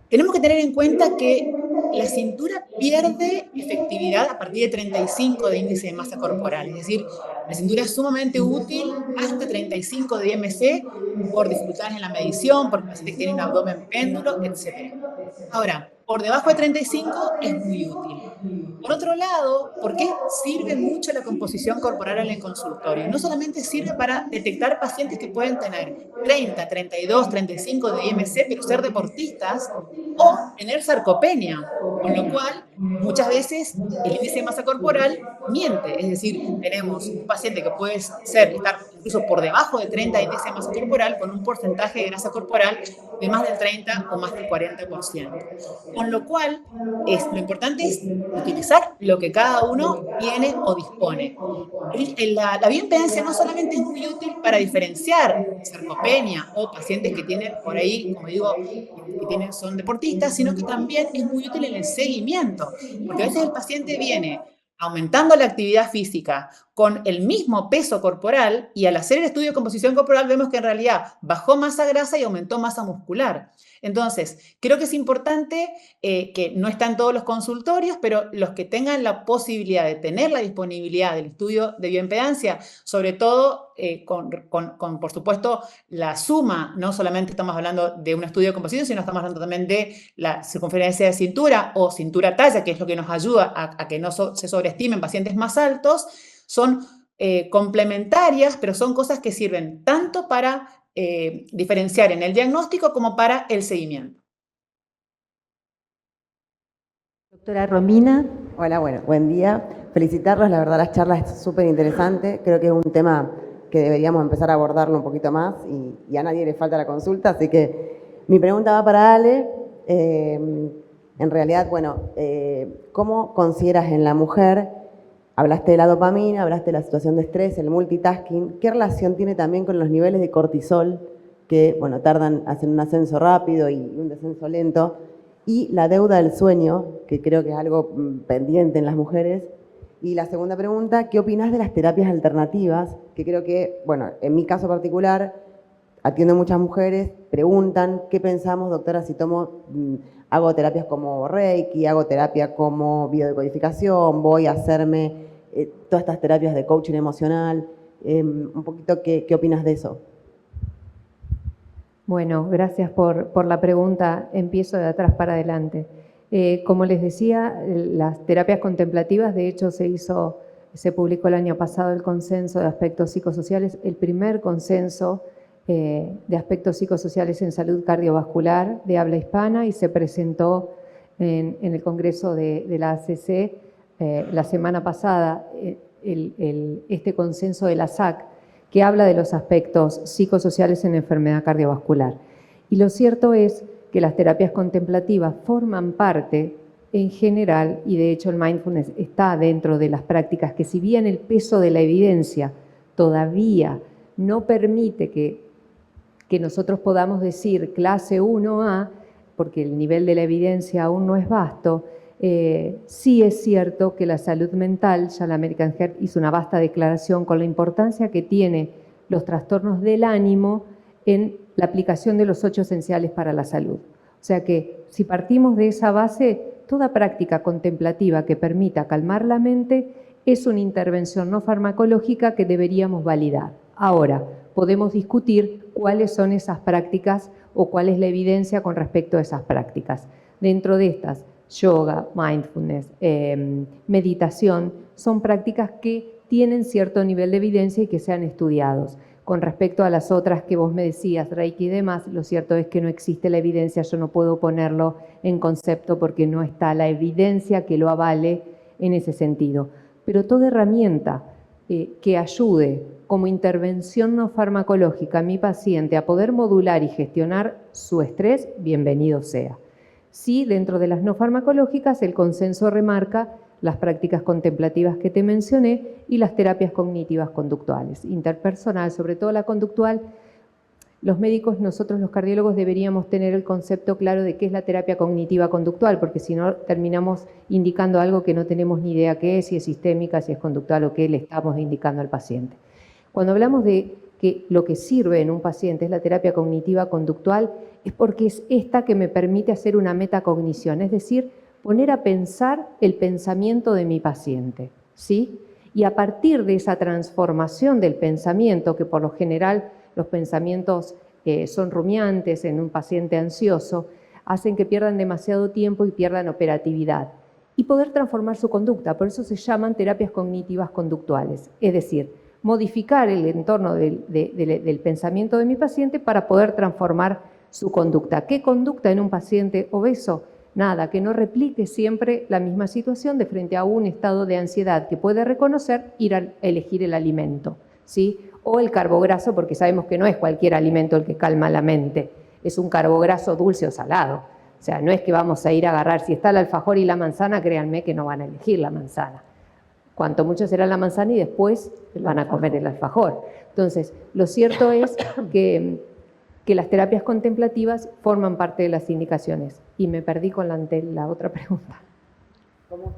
Tenemos que tener en cuenta que la cintura pierde efectividad a partir de 35 de índice de masa corporal. Es decir, la cintura es sumamente útil hasta 35 de IMC por dificultades en la medición, porque el paciente tiene un abdomen péndulo, etc. Ahora, por debajo de 35 es muy útil. Por otro lado, ¿por qué sirve mucho la composición corporal en el consultorio? No solamente sirve para detectar pacientes que pueden tener 30, 32, 35 de IMC, pero ser deportistas, o tener sarcopenia, con lo cual muchas veces el índice de masa corporal miente, es decir, tenemos un paciente que puede estar incluso por debajo de 30 índice de masa corporal con un porcentaje de grasa corporal de más del 30 o más del 40%. Con lo cual, lo importante es utilizar lo que cada uno tiene o dispone. La bioimpedancia no solamente es muy útil para diferenciar sarcopenia o pacientes que tienen por ahí, como digo, son deportistas, sino que también es muy útil en el seguimiento, porque a veces el paciente viene aumentando la actividad física con el mismo peso corporal y al hacer el estudio de composición corporal vemos que en realidad bajó masa grasa y aumentó masa muscular. Entonces, creo que es importante que no está en todos los consultorios, pero los que tengan la posibilidad de tener la disponibilidad del estudio de bioimpedancia, sobre todo por supuesto, la suma, no solamente estamos hablando de un estudio de composición, sino estamos hablando también de la circunferencia de cintura o cintura talla, que es lo que nos ayuda a que no se sobreestimen pacientes más altos, son complementarias, pero son cosas que sirven tanto para diferenciar en el diagnóstico como para el seguimiento. Doctora Romina. Hola, bueno, buen día. Felicitarlos, la verdad la charla es súper interesante. Creo que es un tema que deberíamos empezar a abordarlo un poquito más y a nadie le falta la consulta, así que mi pregunta va para Ale. En realidad, bueno, ¿cómo consideras en la mujer, hablaste de la dopamina, hablaste de la situación de estrés, el multitasking, qué relación tiene también con los niveles de cortisol que, bueno, tardan, hacen un ascenso rápido y un descenso lento, y la deuda del sueño, que creo que es algo pendiente en las mujeres? Y la segunda pregunta, ¿qué opinas de las terapias alternativas? Que creo que, bueno, en mi caso particular, atiendo a muchas mujeres, preguntan, ¿qué pensamos, doctora, si hago terapias como Reiki, hago terapia como biodecodificación, voy a hacerme todas estas terapias de coaching emocional? Un poquito, ¿qué opinas de eso? Bueno, gracias por la pregunta. Empiezo de atrás para adelante. Como les decía, las terapias contemplativas, de hecho, se publicó el año pasado el consenso de aspectos psicosociales, el primer consenso de aspectos psicosociales en salud cardiovascular de habla hispana, y se presentó en el Congreso de la ACC la semana pasada este consenso de la SAC, que habla de los aspectos psicosociales en enfermedad cardiovascular. Y lo cierto es que las terapias contemplativas forman parte en general, y de hecho el mindfulness está dentro de las prácticas que, si bien el peso de la evidencia todavía no permite que nosotros podamos decir clase 1A, porque el nivel de la evidencia aún no es vasto, sí es cierto que la salud mental, ya la American Heart hizo una vasta declaración con la importancia que tiene los trastornos del ánimo en la aplicación de los 8 esenciales para la salud. O sea que si partimos de esa base, toda práctica contemplativa que permita calmar la mente es una intervención no farmacológica que deberíamos validar. Ahora, podemos discutir cuáles son esas prácticas o cuál es la evidencia con respecto a esas prácticas. Dentro de estas, yoga, mindfulness, meditación, son prácticas que tienen cierto nivel de evidencia y que sean estudiados. Con respecto a las otras que vos me decías, Reiki y demás, lo cierto es que no existe la evidencia, yo no puedo ponerlo en concepto porque no está la evidencia que lo avale en ese sentido. Pero toda herramienta que ayude como intervención no farmacológica a mi paciente a poder modular y gestionar su estrés, bienvenido sea. Sí, dentro de las no farmacológicas, el consenso remarca las prácticas contemplativas que te mencioné y las terapias cognitivas conductuales, interpersonal, sobre todo la conductual. Los médicos, nosotros los cardiólogos, deberíamos tener el concepto claro de qué es la terapia cognitiva conductual, porque si no terminamos indicando algo que no tenemos ni idea qué es, si es sistémica, si es conductual o qué le estamos indicando al paciente. Cuando hablamos de que lo que sirve en un paciente es la terapia cognitiva conductual, es porque es esta que me permite hacer una metacognición, es decir, poner a pensar el pensamiento de mi paciente, ¿sí? Y a partir de esa transformación del pensamiento, que por lo general los pensamientos son rumiantes en un paciente ansioso, hacen que pierdan demasiado tiempo y pierdan operatividad. y poder transformar su conducta. Por eso se llaman terapias cognitivas conductuales, es decir, modificar el entorno del pensamiento de mi paciente para poder transformar su conducta. ¿Qué conducta en un paciente obeso? Nada, que no replique siempre la misma situación de frente a un estado de ansiedad que puede reconocer, ir a elegir el alimento, ¿sí? O el carbograso, porque sabemos que no es cualquier alimento el que calma la mente, es un carbograso dulce o salado. O sea, no es que vamos a ir a agarrar, si está el alfajor y la manzana, créanme que no van a elegir la manzana. Cuanto mucho será la manzana y después van a comer el alfajor. Entonces, lo cierto es que las terapias contemplativas forman parte de las indicaciones. Y me perdí con la otra pregunta. ¿Cómo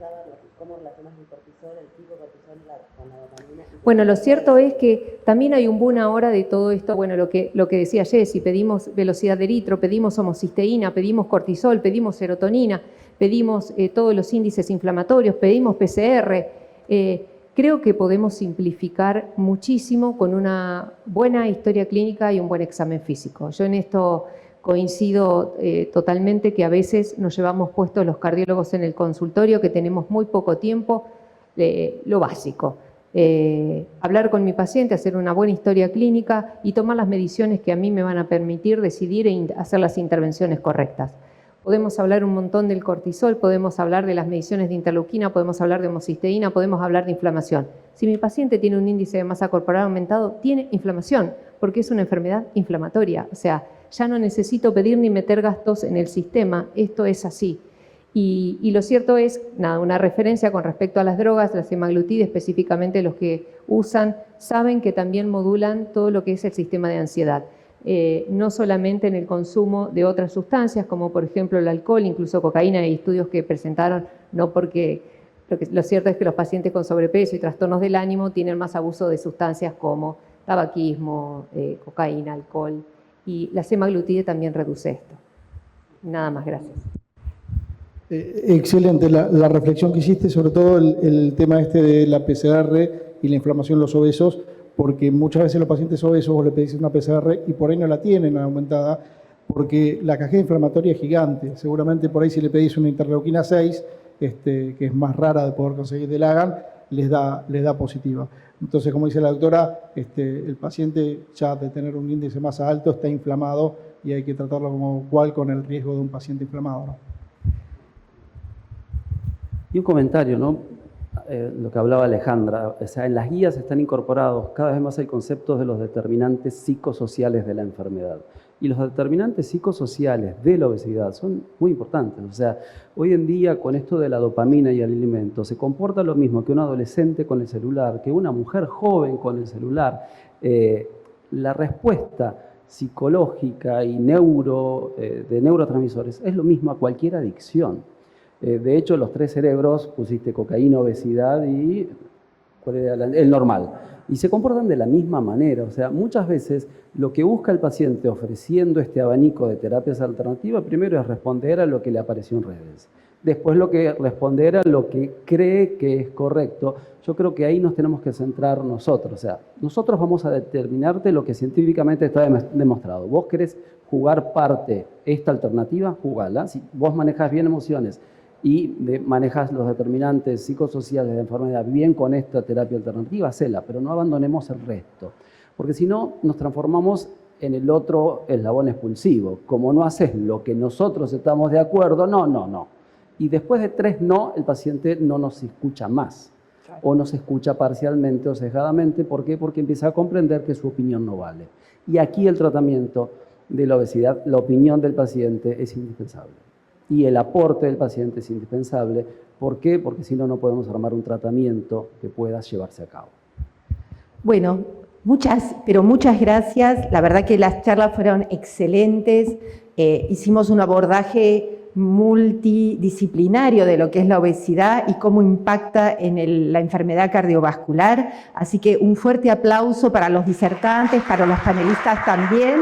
relacionas el cortisol, el pico cortisol con la dopamina? Bueno, lo cierto es que también hay un boom ahora de todo esto, bueno, lo que decía Jessy, pedimos velocidad de eritro, pedimos homocisteína, pedimos cortisol, pedimos serotonina, pedimos todos los índices inflamatorios, pedimos PCR. Creo que podemos simplificar muchísimo con una buena historia clínica y un buen examen físico. Yo en esto coincido totalmente que a veces nos llevamos puestos los cardiólogos en el consultorio, que tenemos muy poco tiempo, lo básico. Hablar con mi paciente, hacer una buena historia clínica y tomar las mediciones que a mí me van a permitir decidir e hacer las intervenciones correctas. Podemos hablar un montón del cortisol, podemos hablar de las mediciones de interleuquina, podemos hablar de homocisteína, podemos hablar de inflamación. Si mi paciente tiene un índice de masa corporal aumentado, tiene inflamación, porque es una enfermedad inflamatoria. O sea, ya no necesito pedir ni meter gastos en el sistema, esto es así. Y lo cierto es, nada, una referencia con respecto a las drogas, la semaglutida, específicamente los que usan, saben que también modulan todo lo que es el sistema de ansiedad. No solamente en el consumo de otras sustancias, como por ejemplo el alcohol, incluso cocaína, hay estudios que presentaron, no porque lo cierto es que los pacientes con sobrepeso y trastornos del ánimo tienen más abuso de sustancias como tabaquismo, cocaína, alcohol, y la semaglutida también reduce esto. Nada más, gracias. Excelente la reflexión que hiciste, sobre todo el tema de la PCR y la inflamación en los obesos, porque muchas veces los pacientes obesos vos le pedís una PCR y por ahí no la tienen aumentada, porque la cajeta inflamatoria es gigante. Seguramente por ahí si le pedís una interleuquina 6, que es más rara de poder conseguir del Hagan, les da positiva. Entonces, como dice la doctora, el paciente ya de tener un índice más alto está inflamado y hay que tratarlo como cual con el riesgo de un paciente inflamado, ¿no? Y un comentario, ¿no? Lo que hablaba Alejandra, o sea, en las guías están incorporados cada vez más el concepto de los determinantes psicosociales de la enfermedad. Y los determinantes psicosociales de la obesidad son muy importantes. O sea, hoy en día con esto de la dopamina y el alimento se comporta lo mismo que un adolescente con el celular, que una mujer joven con el celular. La respuesta psicológica y de neurotransmisores es lo mismo a cualquier adicción. De hecho, los 3 cerebros, pusiste cocaína, obesidad y ¿cuál era el normal? Y se comportan de la misma manera. O sea, muchas veces lo que busca el paciente ofreciendo este abanico de terapias alternativas, primero es responder a lo que le apareció en redes. Después responder a lo que cree que es correcto. Yo creo que ahí nos tenemos que centrar nosotros. O sea, nosotros vamos a determinarte lo que científicamente está demostrado. Vos querés jugar parte esta alternativa, jugala. Si vos manejás bien emociones y manejas los determinantes psicosociales de enfermedad bien con esta terapia alternativa, hacela, pero no abandonemos el resto. Porque si no, nos transformamos en el otro eslabón expulsivo. Como no haces lo que nosotros estamos de acuerdo, no. Y después de 3 no, el paciente no nos escucha más. O nos escucha parcialmente o sesgadamente. ¿Por qué? Porque empieza a comprender que su opinión no vale. Y aquí el tratamiento de la obesidad, la opinión del paciente es indispensable. Y el aporte del paciente es indispensable. ¿Por qué? Porque si no, no podemos armar un tratamiento que pueda llevarse a cabo. Bueno, muchas gracias. La verdad que las charlas fueron excelentes. Hicimos un abordaje multidisciplinario de lo que es la obesidad y cómo impacta en la enfermedad cardiovascular. Así que un fuerte aplauso para los disertantes, para los panelistas también.